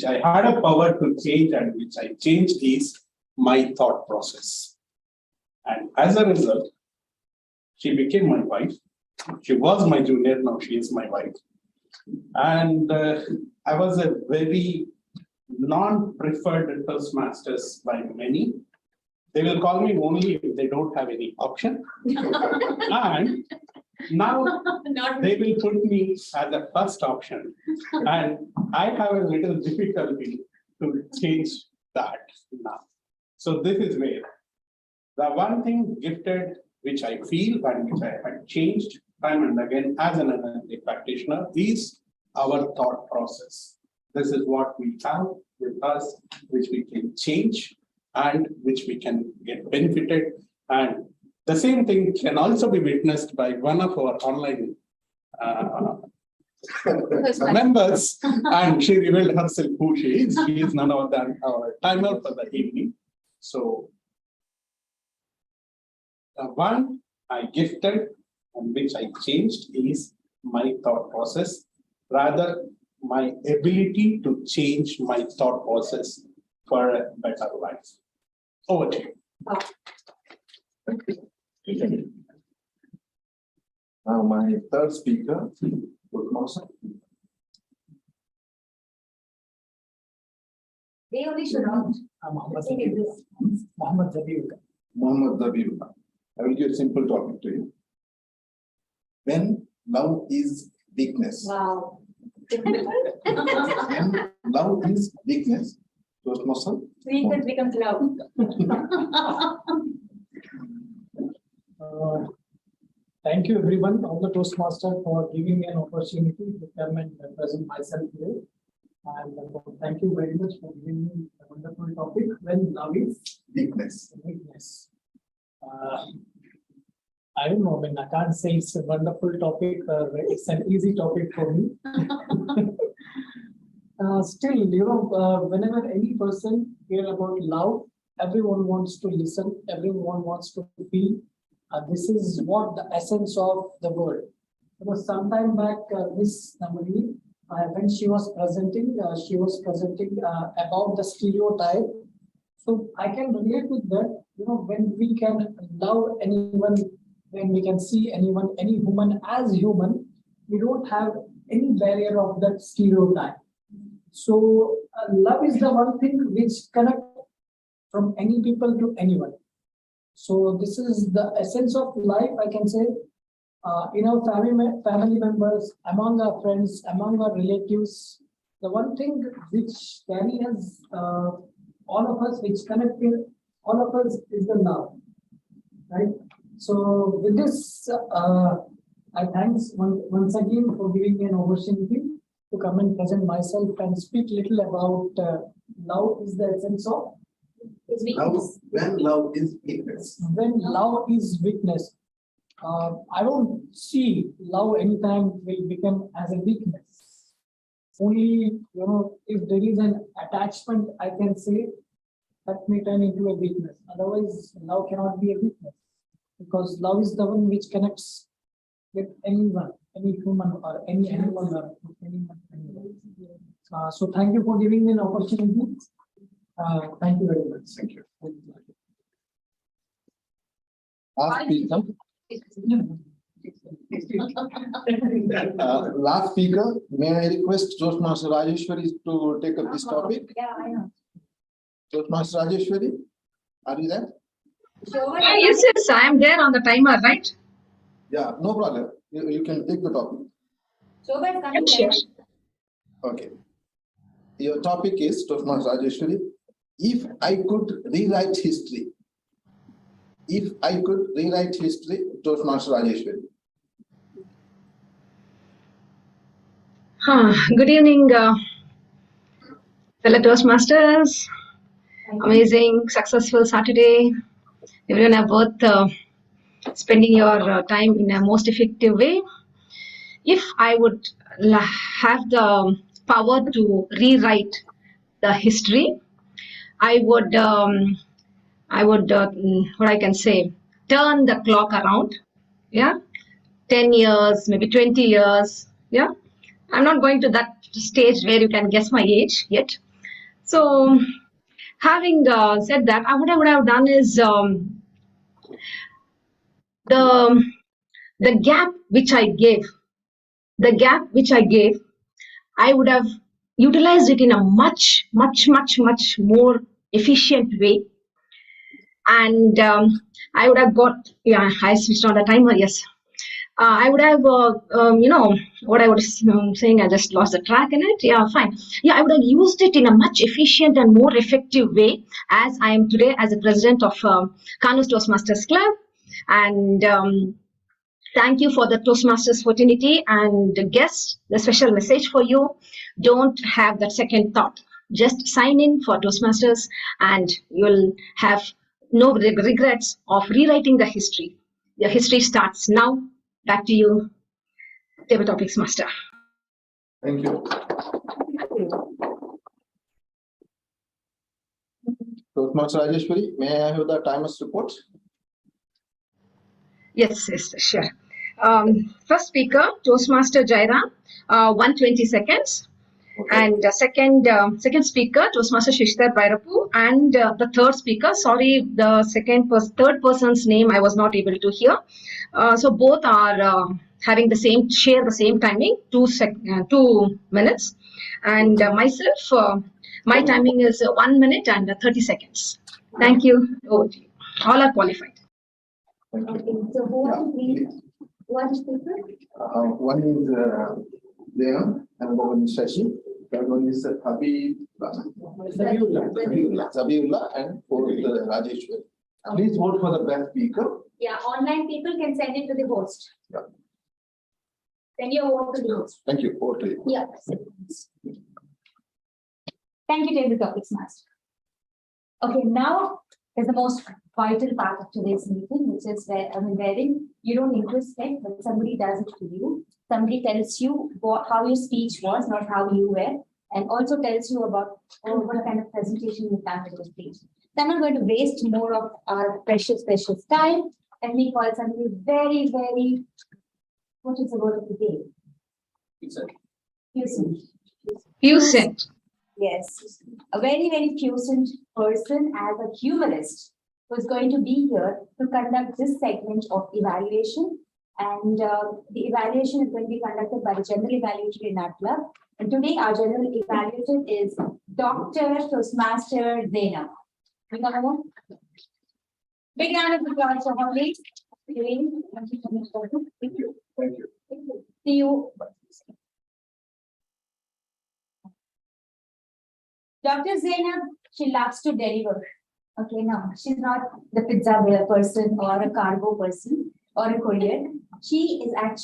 I had a power to change and which I changed is my thought process. And as a result, she became my wife. She was my junior, now she is my wife. And I was a very non-preferred Toastmasters by many. They will call me only if they don't have any option. And now they will put me as a first option. And I have a little difficulty to change that now. So this is where the one thing gifted which I feel and which I had changed time and again as an NLP practitioner is our thought process. This is what we have with us, which we can change and which we can get benefited. And the same thing can also be witnessed by one of our online members, and she revealed herself who she is. She is none other than our timer for the evening. So the one I gifted and which I changed is my thought process, rather my ability to change my thought process for a better life. Over to you. Now my third speaker, Toastmaster. They only should not. Mohammed Zabiullah. Mohammed Zabiullah. I will give a simple topic to you. When love is weakness. Wow. When love is weakness. Toastmaster. Weakness becomes love. Thank you everyone, all the Toastmaster, for giving me an opportunity to come and present myself here. And thank you very much for giving me a wonderful topic, when love is weakness. I don't know, I mean, I can't say it's a wonderful topic, it's an easy topic for me. Still, you know, whenever any person hear about love, everyone wants to listen, everyone wants to feel. This is what the essence of the word. Because sometime back, Miss Namani, when she was presenting about the stereotype. So I can relate with that. You know, when we can love anyone, when we can see anyone, any human as human, we don't have any barrier of that stereotype. So love is the one thing which connects from any people to anyone. So this is the essence of life, I can say. In our family members, among our friends, among our relatives, the one thing which carry us, all of us, which connect all of us, is the love, right? So with this, I thanks once again for giving me an opportunity to come and present myself and speak little about love is the essence of weakness. When love is weakness. When love is weakness. I don't see love anytime will become as a weakness. Only, you know, if there is an attachment, I can say that may turn into a weakness. Otherwise, love cannot be a weakness, because love is the one which connects with anyone, any human or any animal or anyone. So thank you for giving me an opportunity. Thank you very much. Thank you. Last speaker, may I request Toastmaster Rajeshwari to take up this topic? Yeah, I know. Toastmaster Rajeshwari. Are you there? Yes, I am there on the timer, right? Yeah, no problem. You can take the topic. Shobha is coming. Sure. Okay. Your topic is Toastmaster Rajeshwari. If I could rewrite history. If I could rewrite history, Toastmaster Rajeshwari. Good evening, fellow Toastmasters. Amazing, successful Saturday. Everyone are worth spending your time in a most effective way. If I would have the power to rewrite the history, I would, what I can say, turn the clock around. Yeah, 10 years, maybe 20 years. Yeah, I'm not going to that stage where you can guess my age yet. So, having said that, what I would have done is the gap which I gave, I would have utilized it in a much more efficient way. And I would have got, yeah, I switched on the timer, yes. I would have, what I was saying, I just lost the track in it. Yeah, fine. Yeah, I would have used it in a much efficient and more effective way as I am today as a president of Kanu's Toastmasters Club. And thank you for the Toastmasters fraternity and guests. The special message for you: don't have that second thought. Just sign in for Toastmasters, and you'll have no regrets of rewriting the history. The history starts now. Back to you, Table Topics Master. Thank you. Toastmaster Rajeshwari, may I have the timer's report? Yes, sure. First speaker, Toastmaster Jaira, 120 seconds. Okay. And second speaker, Toastmaster Shishtar Bairapu, and the third speaker, sorry, the third person's name I was not able to hear. So both are having share the same timing, 2 minutes. And myself, my timing is 1 minute and 30 seconds. Thank you. Over to you. All are qualified. Okay, so who are the one speaker? One is Leon and one is Shashi. Third one is Zabiullah and fourth Rajeshwari. Please vote for the best speaker. Yeah, online people can send it to the host. Yeah. Send your vote to the host. Thank you. Over to you. Yeah. Thank you, Table Topics Master. Okay, now is the most vital part of today's meeting, which is wherein you don't introspect, but somebody does it to you. Somebody tells you how your speech was, not how you were, and also tells you about what kind of presentation you done with the speech. So I'm not going to waste more of our precious time. And we call something very, what is the word of the day? Puissant. Yes, a very puissant person as a humorist who's going to be here to conduct this segment of evaluation. And the evaluation is going to be conducted by the general evaluator in our club. And today our general evaluator is Dr. Toastmaster Zainab. Big round of applause for her, please. Thank you. See you. Dr. Zainab, she loves to deliver. Okay, no, she's not the pizza person or a cargo person or a courier. She said,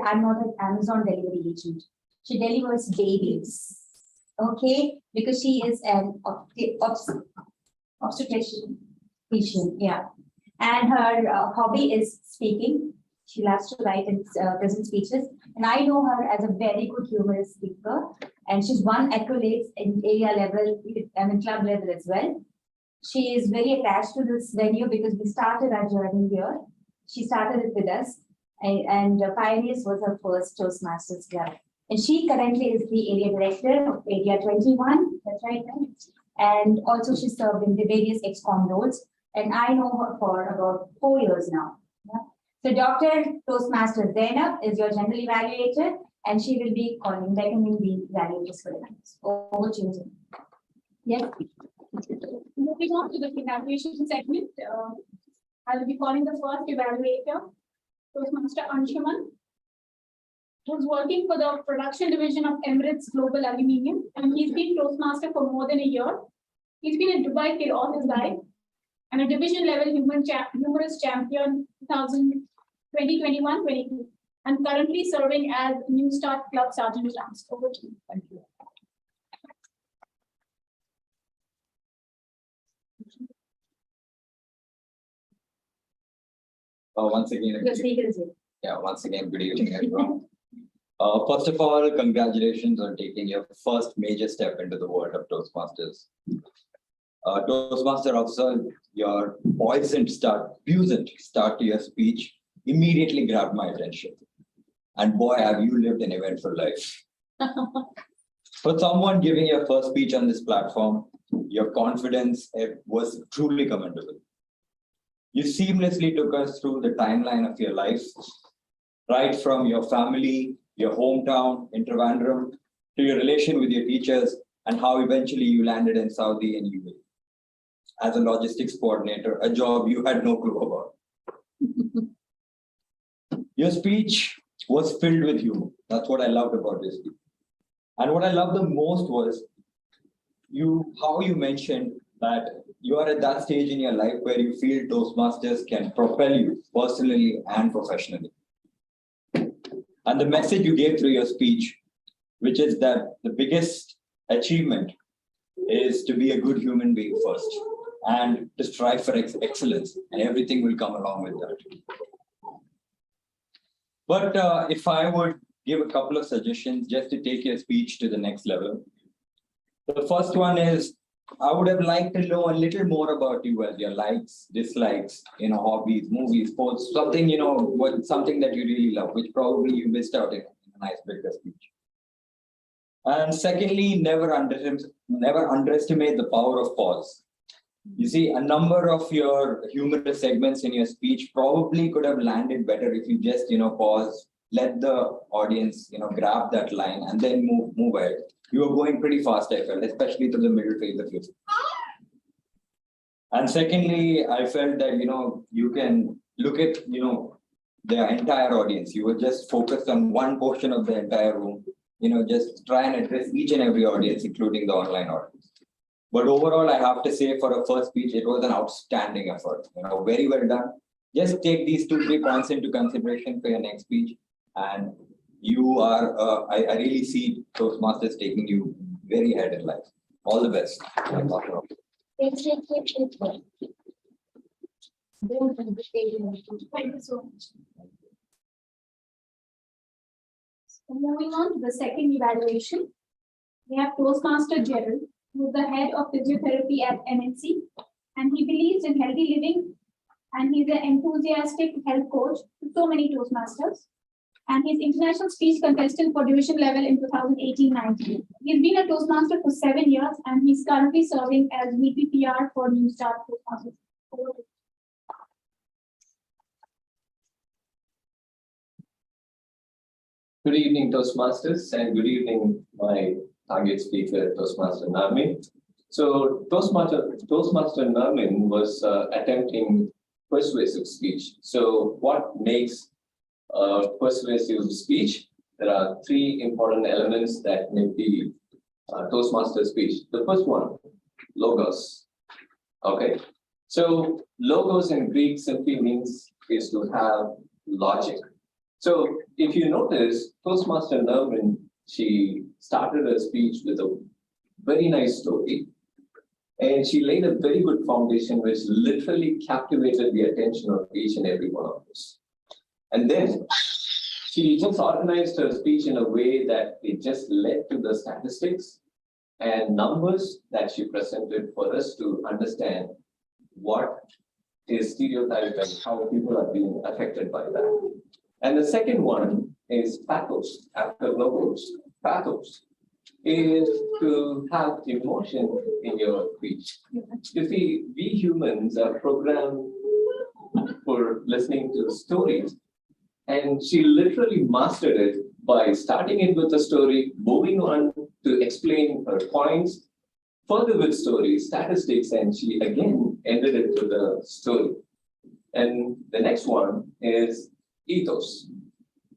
I'm not an Amazon delivery agent. She delivers babies. Okay, because she is an obstetrician. Yeah. And her hobby is speaking. She loves to write and present speeches. And I know her as a very good humorous speaker. And she's won accolades in area level, club level as well. She is very attached to this venue because we started our journey here. She started it with us. And Pioneers was her first Toastmasters club. And she currently is the area director of Area 21. That's right. And also she served in the various ExCom roles. And I know her for about 4 years now. Yeah. So Dr. Toastmaster Zainab is your general evaluator, and she will be recommending the evaluators for the night. Over to you. Yes. Moving on to the evaluation segment, I will be calling the first evaluator, Toastmaster Anshuman, who's working for the production division of Emirates Global Aluminium, and he's been Toastmaster for more than a year. He's been a Dubai kid all his life, and a division level humorous champion 2021-22, and currently serving as Newstart Club Sergeant at Arms. Over to you. Thank you. Once again, once again, good evening, everyone. First of all, congratulations on taking your first major step into the world of Toastmasters. Toastmaster Afzal, your puissant start to your speech immediately grabbed my attention. And boy, have you lived an eventful life. For someone giving your first speech on this platform, your confidence was truly commendable. You seamlessly took us through the timeline of your life, right from your family, your hometown in Trivandrum, to your relation with your teachers, and how eventually you landed in Saudi and UAE as a logistics coordinator, a job you had no clue about. Your speech was filled with humor. That's what I loved about your speech. And what I loved the most was how you mentioned that you are at that stage in your life where you feel Toastmasters can propel you personally and professionally. And the message you gave through your speech, which is that the biggest achievement is to be a good human being first and to strive for excellence, and everything will come along with that. But if I would give a couple of suggestions just to take your speech to the next level, the first one is, I would have liked to know a little more about you as your likes, dislikes, hobbies, movies, sports, something, something that you really love, which probably you missed out in an icebreaker speech. And secondly, never underestimate the power of pause. You see, a number of your humorous segments in your speech probably could have landed better if you just, pause, let the audience, grab that line and then move ahead. You were going pretty fast, I felt, especially to the middle phase of your speech. And secondly, I felt that, you can look at, the entire audience. You were just focused on one portion of the entire room, just try and address each and every audience, including the online audience. But overall, I have to say for a first speech, it was an outstanding effort, very well done. Just take these 2-3 points into consideration for your next speech. And you are, I really see Toastmasters taking you very ahead in life. All the best. Thank you so much. So moving on to the second evaluation, we have Toastmaster Gerald, who is the head of physiotherapy at NNC, and he believes in healthy living, and he's an enthusiastic health coach to so many Toastmasters. And he's international speech contestant for division level in 2018-19. He's been a Toastmaster for 7 years, and he's currently serving as VPPR for Newstart Toastmasters. Good evening, Toastmasters, and good evening, my target speaker, Toastmaster Narmin. So Toastmaster Narmin was attempting persuasive speech. So what makes persuasive speech? There are 3 important elements that make the Toastmaster speech. The first one, logos. Okay, so logos in Greek simply means is to have logic. So if you notice, Toastmaster Nervin, she started her speech with a very nice story. And she laid a very good foundation, which literally captivated the attention of each and every one of us. And then she just organized her speech in a way that it just led to the statistics and numbers that she presented for us to understand what is stereotype and how people are being affected by that. And the second one is pathos, after logos. Pathos is to have emotion in your speech. You see, we humans are programmed for listening to stories. And she literally mastered it by starting it with a story, moving on to explain her points, further with stories, statistics, and she again ended it with a story. And the next one is ethos.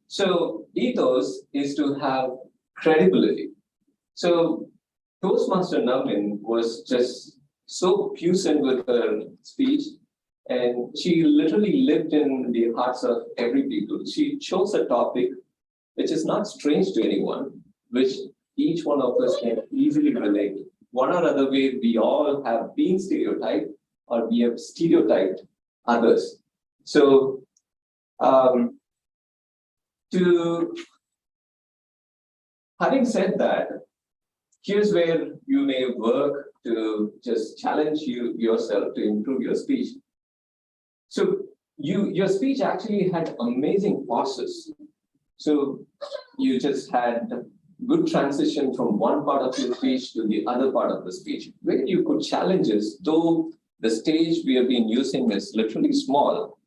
So ethos is to have credibility. So Toastmaster Navin was just so puissant with her speech, and she literally lived in the hearts of every people. She chose a topic which is not strange to anyone, which each one of us can easily relate. One or other way, we all have been stereotyped, or we have stereotyped others. So, having said that, here's where you may work to just challenge yourself to improve your speech. So your speech actually had amazing pauses. So you just had good transition from one part of your speech to the other part of the speech. Where you could challenge is, though the stage we have been using is literally small,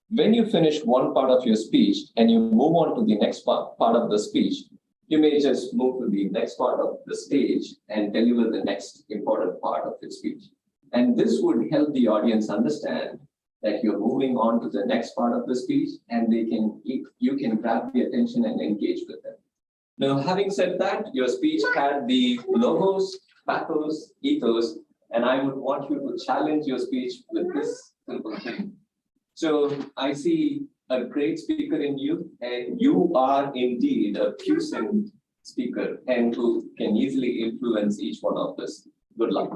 when you finish one part of your speech and you move on to the next part of the speech, you may just move to the next part of the stage and deliver the next important part of your speech. And this would help the audience understand that you're moving on to the next part of the speech, and you can grab the attention and engage with them. Now, having said that, your speech had the logos, pathos, ethos, and I would want you to challenge your speech with this simple thing. So I see a great speaker in you, and you are indeed a puissant speaker and who can easily influence each one of us. Good luck.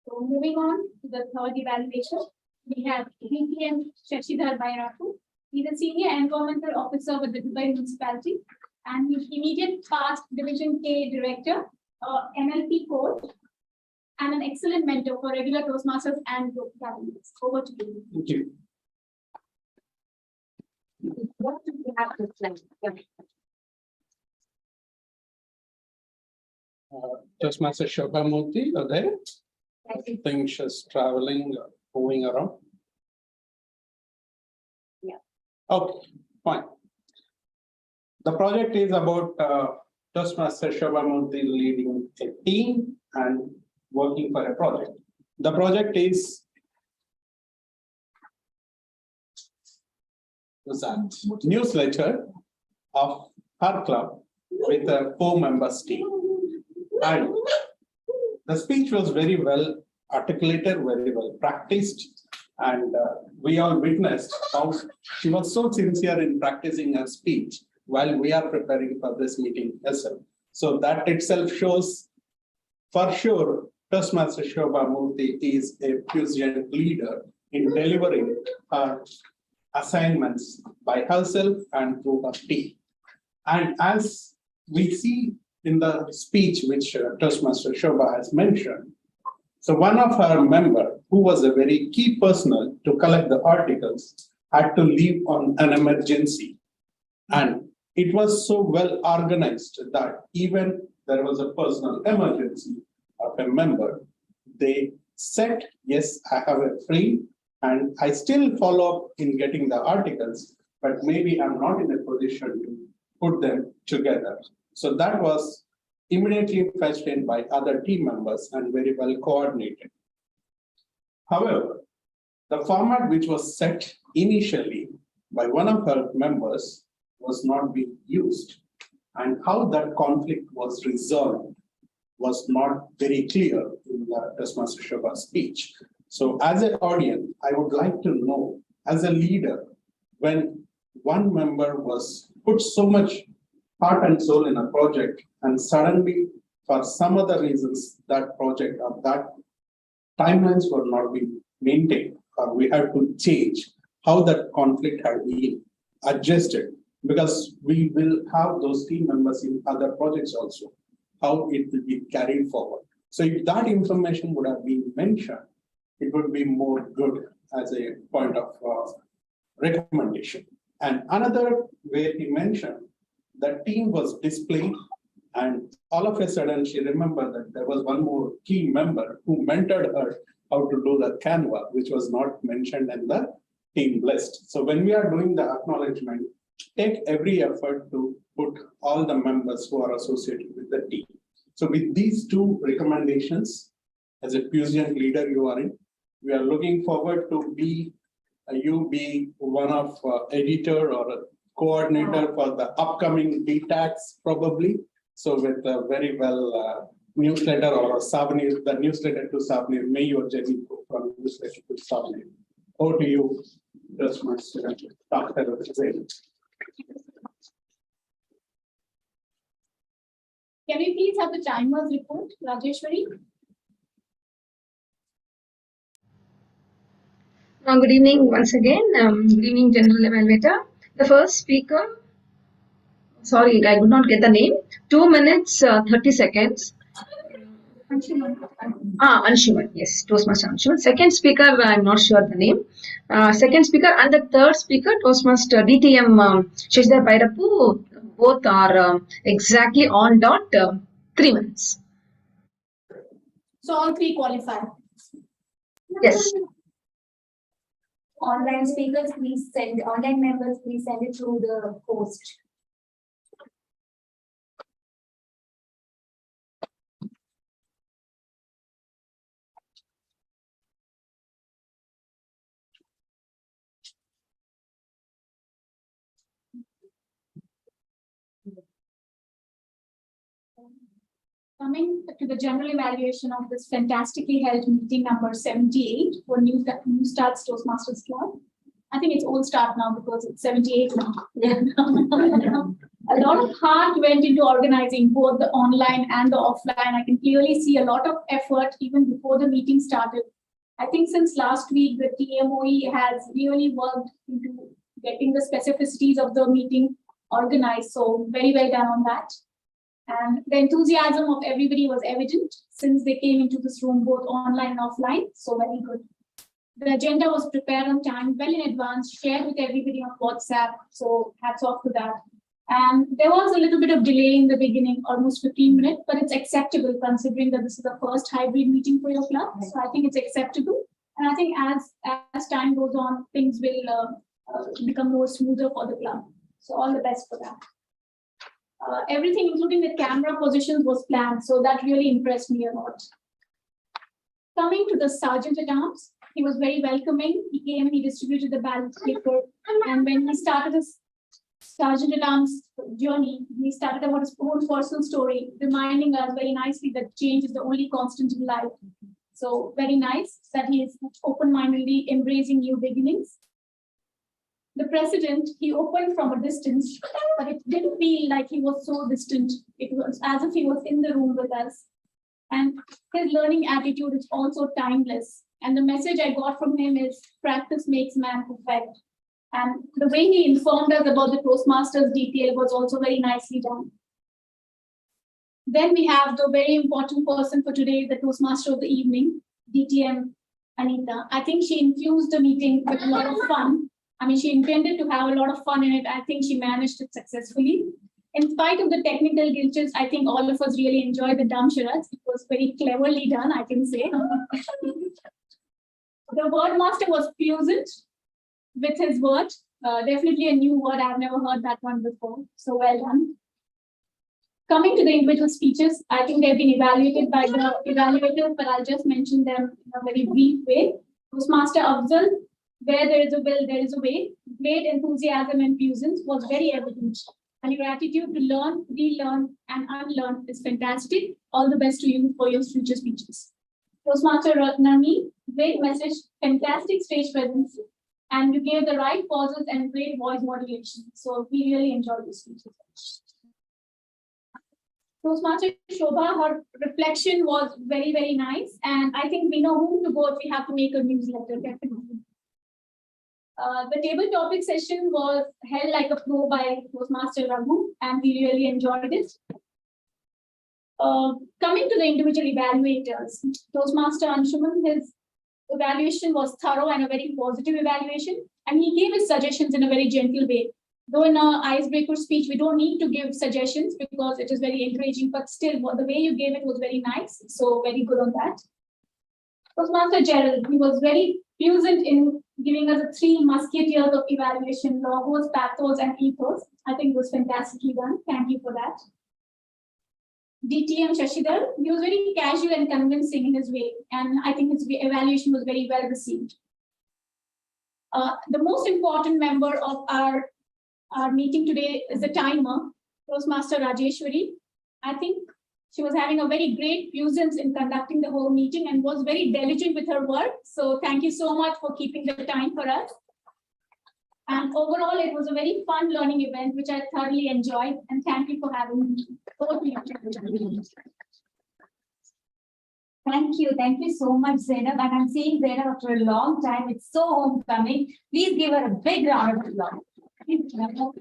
So moving on to the third evaluation, we have VPN Shashidhar Bairatu. He's a senior environmental officer with the Dubai municipality, and he's immediate past Division K director, NLP coach, and an excellent mentor for regular Toastmasters and group gatherings. Over to you. Thank you. What do we have to explain? Toastmaster Shobha Murthy, are there? I think she's traveling, moving around. Yeah. Okay, fine. The project is about Toastmaster Shobha Murthy leading a team and working for a project. The project is newsletter of her club with a 4-member team. And the speech was very well articulated, very well practiced, and we all witnessed how she was so sincere in practicing her speech while we are preparing for this meeting as well. So that itself shows, for sure, Toastmaster Shobha Murthy is a puissant leader in delivering her assignments by herself and through her team. And as we see in the speech which Toastmaster Shobha has mentioned, so one of her members, who was a very key personnel to collect the articles, had to leave on an emergency. And it was so well organized that even there was a personal emergency of a member, they said, yes, I have a free and I still follow up in getting the articles, but maybe I'm not in a position to put them together. So that was immediately fetched in by other team members and very well coordinated. However, the format which was set initially by one of her members was not being used, and how that conflict was resolved was not very clear in the Toastmaster Shobha's speech. So as an audience, I would like to know, as a leader, when one member was put so much heart and soul in a project, and suddenly, for some other reasons, that project or that timelines were not being maintained, or we had to change how that conflict had been adjusted, because we will have those team members in other projects also, how it will be carried forward. So if that information would have been mentioned, it would be more good as a point of recommendation. And another way he mentioned, the team was displayed, and all of a sudden she remembered that there was one more key member who mentored her how to do the Canva, which was not mentioned in the team list. So when we are doing the acknowledgement, take every effort to put all the members who are associated with the team. So with these two recommendations, as a puissant leader you are in, we are looking forward to you be one of editor or a coordinator for the upcoming DTACs probably. So with a very well newsletter or a souvenir, the newsletter to souvenir, may your journey go from newsletter to souvenir. Over to you, Toastmaster, Dr. Zain. Can we please have the timers report, Rajeshwari? Good evening once again. Good evening, General Evaluator. The first speaker, sorry, I could not get the name. 2 minutes, 30 seconds. Anshuman, yes, Toastmaster Anshuman. Second speaker, I'm not sure the name. Second speaker and the third speaker, Toastmaster DTM Shashidhar Bhairapu, both are exactly on dot 3 minutes. So all three qualify. Yes. Online speakers, please send, online members, please send it through the post. Coming to the general evaluation of this fantastically held meeting number 78 for Newstart Toastmasters Club. I think it's old start now because it's 78 now. Yeah. A lot of heart went into organizing both the online and the offline. I can clearly see a lot of effort even before the meeting started. I think since last week, the TMOE has really worked into getting the specificities of the meeting organized. So very well done on that. And the enthusiasm of everybody was evident since they came into this room, both online and offline. So very good. The agenda was prepared on time, well in advance, shared with everybody on WhatsApp. So hats off to that. And there was a little bit of delay in the beginning, almost 15 minutes, but it's acceptable considering that this is the first hybrid meeting for your club. So I think it's acceptable. And I think as time goes on, things will become more smoother for the club. So all the best for that. Everything, including the camera positions, was planned. So that really impressed me a lot. Coming to the Sergeant at Arms, he was very welcoming. He came and he distributed the ballot paper. And when he started his Sergeant at Arms journey, he started about his own personal story, reminding us very nicely that change is the only constant in life. So very nice that he is open-mindedly embracing new beginnings. The president, he opened from a distance, but it didn't feel like he was so distant. It was as if he was in the room with us. And his learning attitude is also timeless. And the message I got from him is practice makes man perfect. And the way he informed us about the Toastmasters detail was also very nicely done. Then we have the very important person for today, the Toastmaster of the evening, DTM Anita. I think she infused the meeting with a lot of fun. I mean, she intended to have a lot of fun in it. I think she managed it successfully. In spite of the technical glitches, I think all of us really enjoyed the dumb charades. It was very cleverly done, I can say. The word master was pleasant with his word. Definitely a new word. I've never heard that one before. So well done. Coming to the individual speeches, I think they've been evaluated by the evaluators, but I'll just mention them in a very brief way. Toastmaster Afzal, where there is a will, there is a way. Great enthusiasm and puissance was very evident. And your attitude to learn, relearn, and unlearn is fantastic. All the best to you for your future speeches. Toastmaster Ratnami, great message, fantastic stage presence, and you gave the right pauses and great voice modulation. So we really enjoyed the speeches. Toastmaster Shobha, her reflection was very, very nice. And I think we know whom to go if we have to make a newsletter, definitely. The table topic session was held like a pro by Toastmaster Raghu, and we really enjoyed it. Coming to the individual evaluators, Toastmaster Anshuman, his evaluation was thorough and a very positive evaluation, and he gave his suggestions in a very gentle way. Though in an icebreaker speech, we don't need to give suggestions because it is very encouraging, but still, the way you gave it was very nice. So very good on that. Toastmaster Gerald, he was very pleasant in giving us the 3 musketeers of evaluation: logos, pathos, and ethos. I think it was fantastically done. Thank you for that. DTM Shashidhar, he was very casual and convincing in his way, and I think his evaluation was very well received. The most important member of our meeting today is the timer, Toastmaster Rajeshwari. I think she was having a very great presence in conducting the whole meeting and was very diligent with her work. So thank you so much for keeping the time for us. And overall, it was a very fun learning event, which I thoroughly enjoyed. And thank you for having me. Thank you so much, Zainab. And I'm seeing Zainab after a long time. It's so homecoming. Please give her a big round of applause.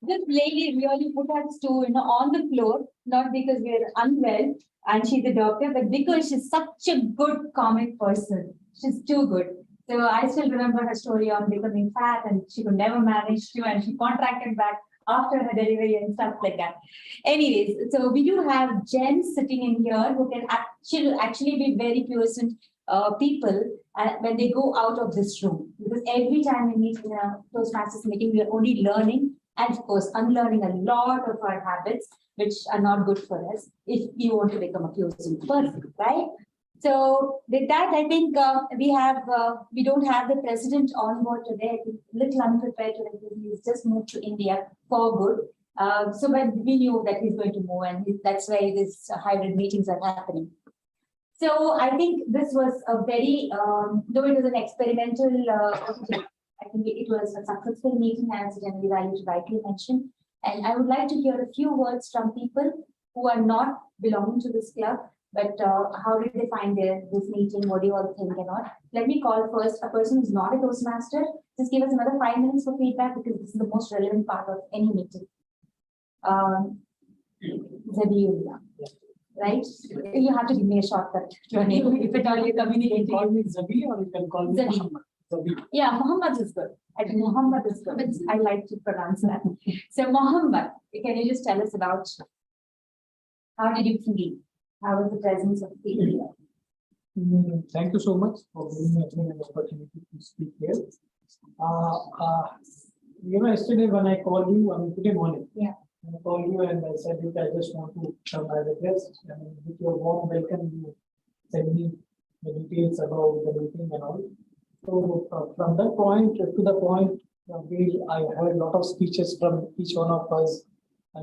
This lady really put her stool, on the floor, not because we're unwell and she's a doctor, but because she's such a good comic person. She's too good. So I still remember her story on becoming fat and she could never manage to, and she contracted back after her delivery and stuff like that. Anyways, so we do have Jen sitting in here who can actually be very pleasant people when they go out of this room. Because every time we meet in a Toastmasters meeting, we are only learning and of course unlearning a lot of our habits which are not good for us if you want to become a pleasant person, right? So with that, I think we don't have the president on board today. I think a little unprepared today because he's just moved to India for good. So but we knew that he's going to move, and that's why these hybrid meetings are happening. So I think this was a very, though it was an experimental, I think it was a successful meeting, as General Evaluator rightly mentioned. And I would like to hear a few words from people who are not belonging to this club. But how did they find this meeting? What do you all think and all? Let me call first a person who's not a Toastmaster. Just give us another 5 minutes for feedback because this is the most relevant part of any meeting. Zabiullah, right? You have to give me a shortcut to your name if at all you communicate. You can call me Zabi or you can call me Zabi. Muhammad. Zabi. Yeah, Muhammad is good. I think Muhammad is good. I like to pronounce that. So Muhammad, can you just tell us about how did you feel? How was the presence of people here? Thank you so much for giving me an opportunity to speak here. Yesterday when I called you, today morning, yeah, I called you and I said, look, I just want to come as a guest. And with your warm welcome, you send me the details about the meeting and all. So from that point to the point, I heard a lot of speeches from each one of us,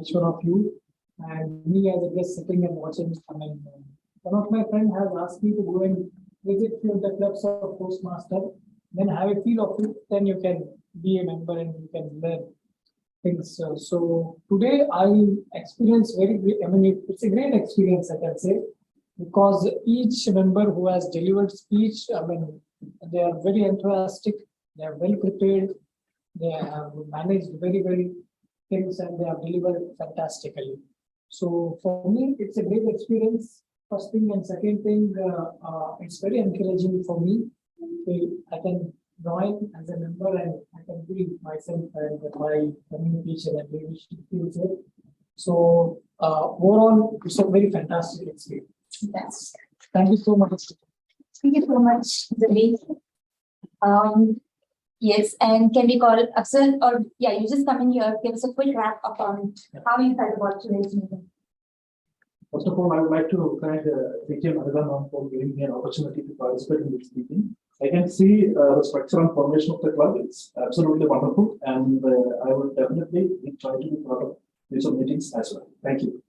each one of you. And me as a guest sitting and watching, one of my friends has asked me to go and visit the clubs of Toastmaster, then have a feel of it, then you can be a member and you can learn things. So today I experienced it's a great experience, I can say, because each member who has delivered speech, they are very enthusiastic, they are well prepared, they have managed very well things and they have delivered fantastically. So for me, it's a great experience. First thing, and second thing, it's very encouraging for me. I can join as a member and I can build myself and my communication and leadership skills. So overall, it's a very fantastic experience. Yes. Thank you so much. Thank you so much, Zabi. Yes, and can we call Afzal, or you just come in here, give us a quick wrap up on how you felt about today's meeting. First of all, I would like to thank DTM Madhavan for giving me an opportunity to participate in this meeting. I can see the structure and formation of the club. It's absolutely wonderful, and I would definitely try to be part of these meetings as well. Thank you.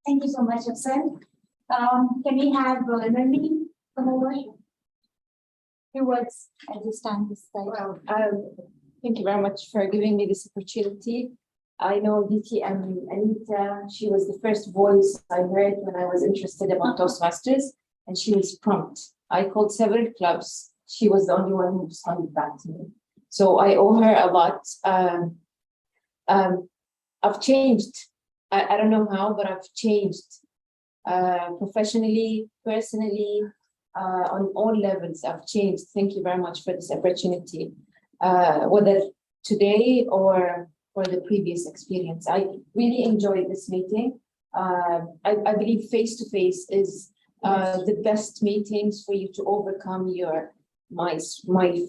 Thank you so much, Afzal. Can we have Nandini come over? Few words as you stand this side. Well, thank you very much for giving me this opportunity. I know DTM Anita, she was the first voice I heard when I was interested about Toastmasters, and she was prompt. I called several clubs. She was the only one who responded back to me. So I owe her a lot. I've changed. I don't know how, but I've changed professionally, personally, on all levels. I've changed. Thank you very much for this opportunity, whether today or for the previous experience. I really enjoyed this meeting. I believe face-to-face is the best meetings for you to overcome your my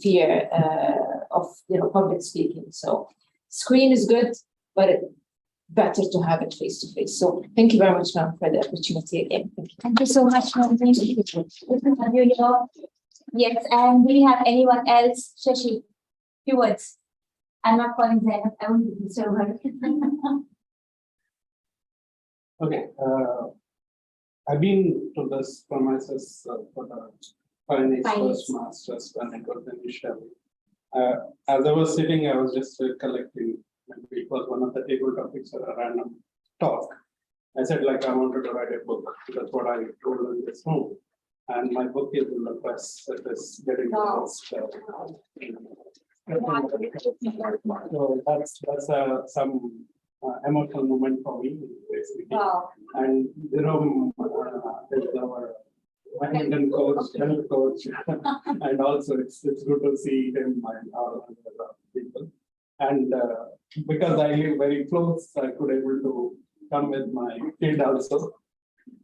fear of public speaking. So screen is good, but better to have it face to face. So thank you very much, ma'am, for the opportunity again. Thank you. Thank you so much, ma'am. Thank you. Good to have you here. Yes, and do we have anyone else? Shashi, few words. I'm not calling Zainab, I won't be so her. Okay, I've been to this premises for the finance Toastmasters when it was initially. As I was sitting, I was just collecting. It was one of the table topics or a random talk. I said, like, I wanted to write a book. That's what I told in this room. And my book is in the press. It is getting so that's some emotional moment for me, basically. Wow. And is our badminton coach, health coach, and also it's good to see him and all other people. And because I live very close, I could able to come with my kid also.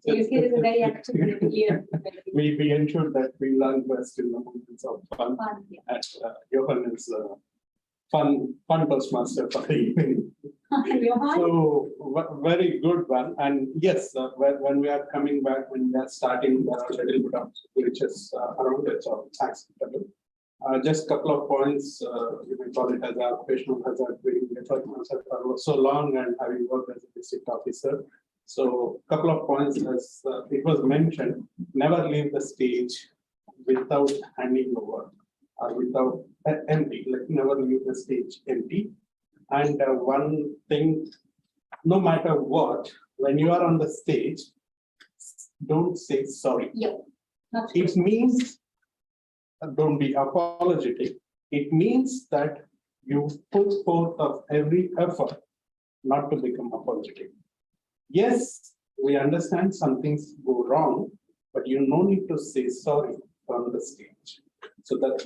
So your kid is a very active year. We ensure that we learn best in the moments of fun. Yeah. And Johan is fun Toastmaster for the evening. Johan? So very good one. And yes, when we are coming back, when we are starting, there are a little bit of glitches around it, so acceptable. Just a couple of points, you may call it as a occupational hazard, being the Toastmaster for so long and having worked as a district officer. So a couple of points, as it was mentioned, never leave the stage without handing over or without empty, like never leave the stage empty. And one thing, no matter what, when you are on the stage, don't say sorry. Yeah. It means, don't be apologetic. It means that you put forth of every effort not to become apologetic. Yes, we understand some things go wrong, but you no need to say sorry from the stage. So that's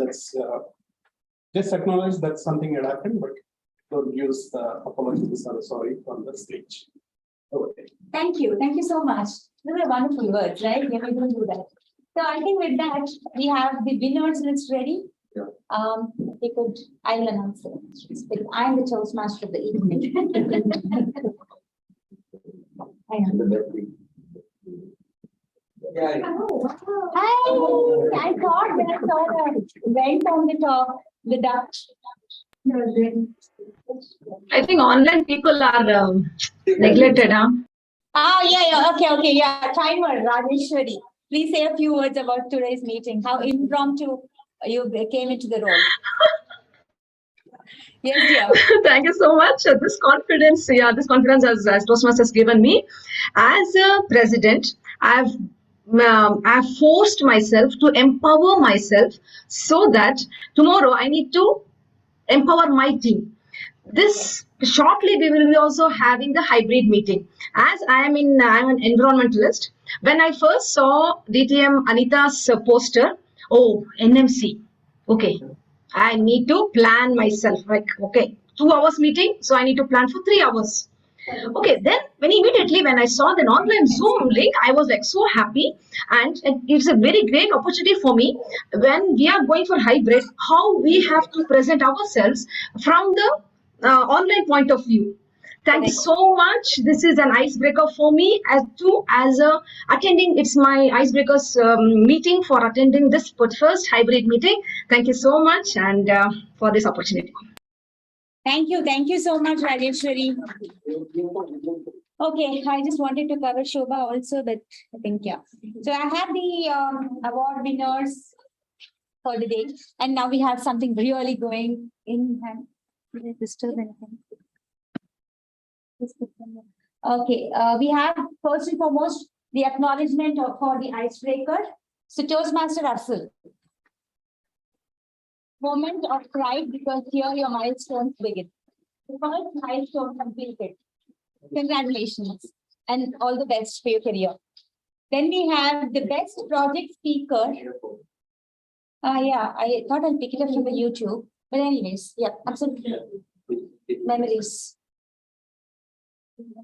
just acknowledge that something had happened, but don't use the apologies or sorry from the stage. Okay. Thank you so much. Those are wonderful words, right? We will do that. So I think with that, we have the winners list ready. Yeah. I will announce it. Because I'm the Toastmaster of the evening. I am. I thought when I saw that went on the duck. I think online people are neglected, huh? Okay, yeah. Timer, Rajeshwari. Please say a few words about today's meeting. How impromptu you came into the role. Yes, dear. Thank you so much. This confidence as Toastmasters has given me. As a president, I've forced myself to empower myself so that tomorrow I need to empower my team. This shortly we will be also having the hybrid meeting. As I'm an environmentalist. When I first saw DTM Anita's poster, oh, NMC, okay, I need to plan myself. Like, okay, 2 hours meeting, so I need to plan for 3 hours. Okay, then immediately when I saw the online Zoom link, I was like so happy, and it's a very great opportunity for me when we are going for hybrid, how we have to present ourselves from the online point of view. Thank you so much. This is an icebreaker for me as attending. It's my icebreakers meeting for attending this first hybrid meeting. Thank you so much and for this opportunity. Thank you so much, Rajeshwari. Okay, I just wanted to cover Shobha also, but I think, yeah. So I have the award winners for the day, and now we have something really going in hand. Did I disturb anything? Okay, we have first and foremost the acknowledgement for the icebreaker. So Toastmaster Afzal. Moment of pride because here your milestones begin. The first milestone completed. Congratulations and all the best for your career. Then we have the best project speaker. Yeah, I thought I'll pick it up from the YouTube. But anyways, yeah, absolutely. Memories.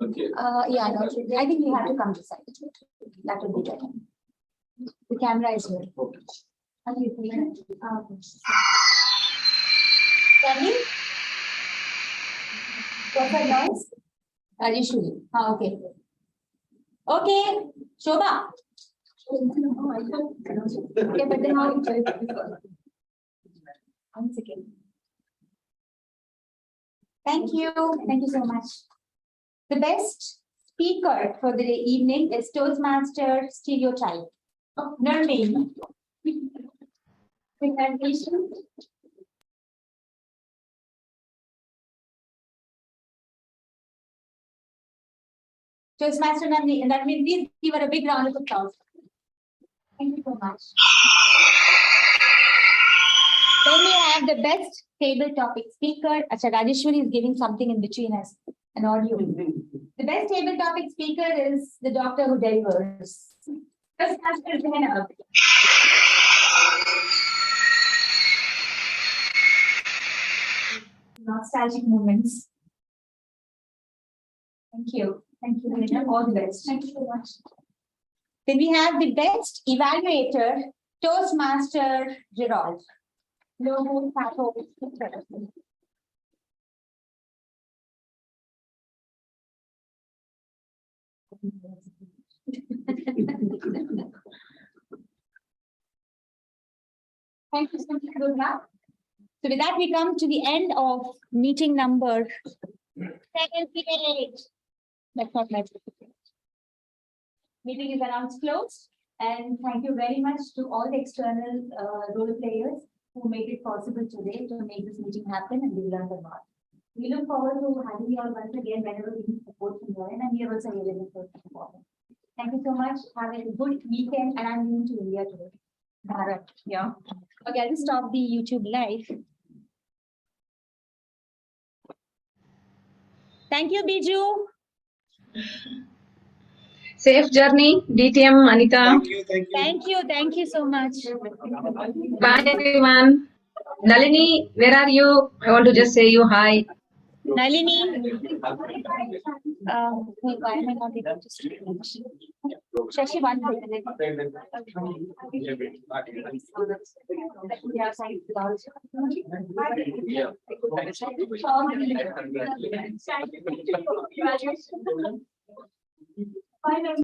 Okay. Yeah, no, I think you have to come this side. That would be better. The camera is here. Sunny? What's that noise? Usually. Okay. Okay, Shobha. Okay, but then how you tell it? 1 second. Thank you. Thank you so much. The best speaker for the evening is Toastmaster stereotype. Nermeen. Presentation. Toastmaster Nermeen, and that means please give her a big round of applause. Thank you so much. Then we have the best table topic speaker. Acha, Rajeshwari is giving something in between us, an audio. The best table topic speaker is the doctor who delivers. Toastmaster Zainab. Nostalgic moments. Thank you. Thank you, Zainab. All the best. Thank you so much. Then we have the best evaluator, Toastmaster Gerald. Logo, Papo, Thank you so much, Rudra. So with that, we come to the end of meeting number 78. That's not my meeting is announced closed. And thank you very much to all the external role players who made it possible today to make this meeting happen, and we learned a lot. We look forward to having you all once again whenever we need support from your end, and we are also available for support. Thank you so much. Have a good weekend, and I'm moving to India today. Bharat, yeah. Okay, I'll just stop the YouTube live. Thank you, Biju. Safe journey, DTM, Anita. Thank you so much. Bye, everyone. Nalini, where are you? I want to just say you hi. Nalini. Wait, why am I not able to speak? Shashi, one second.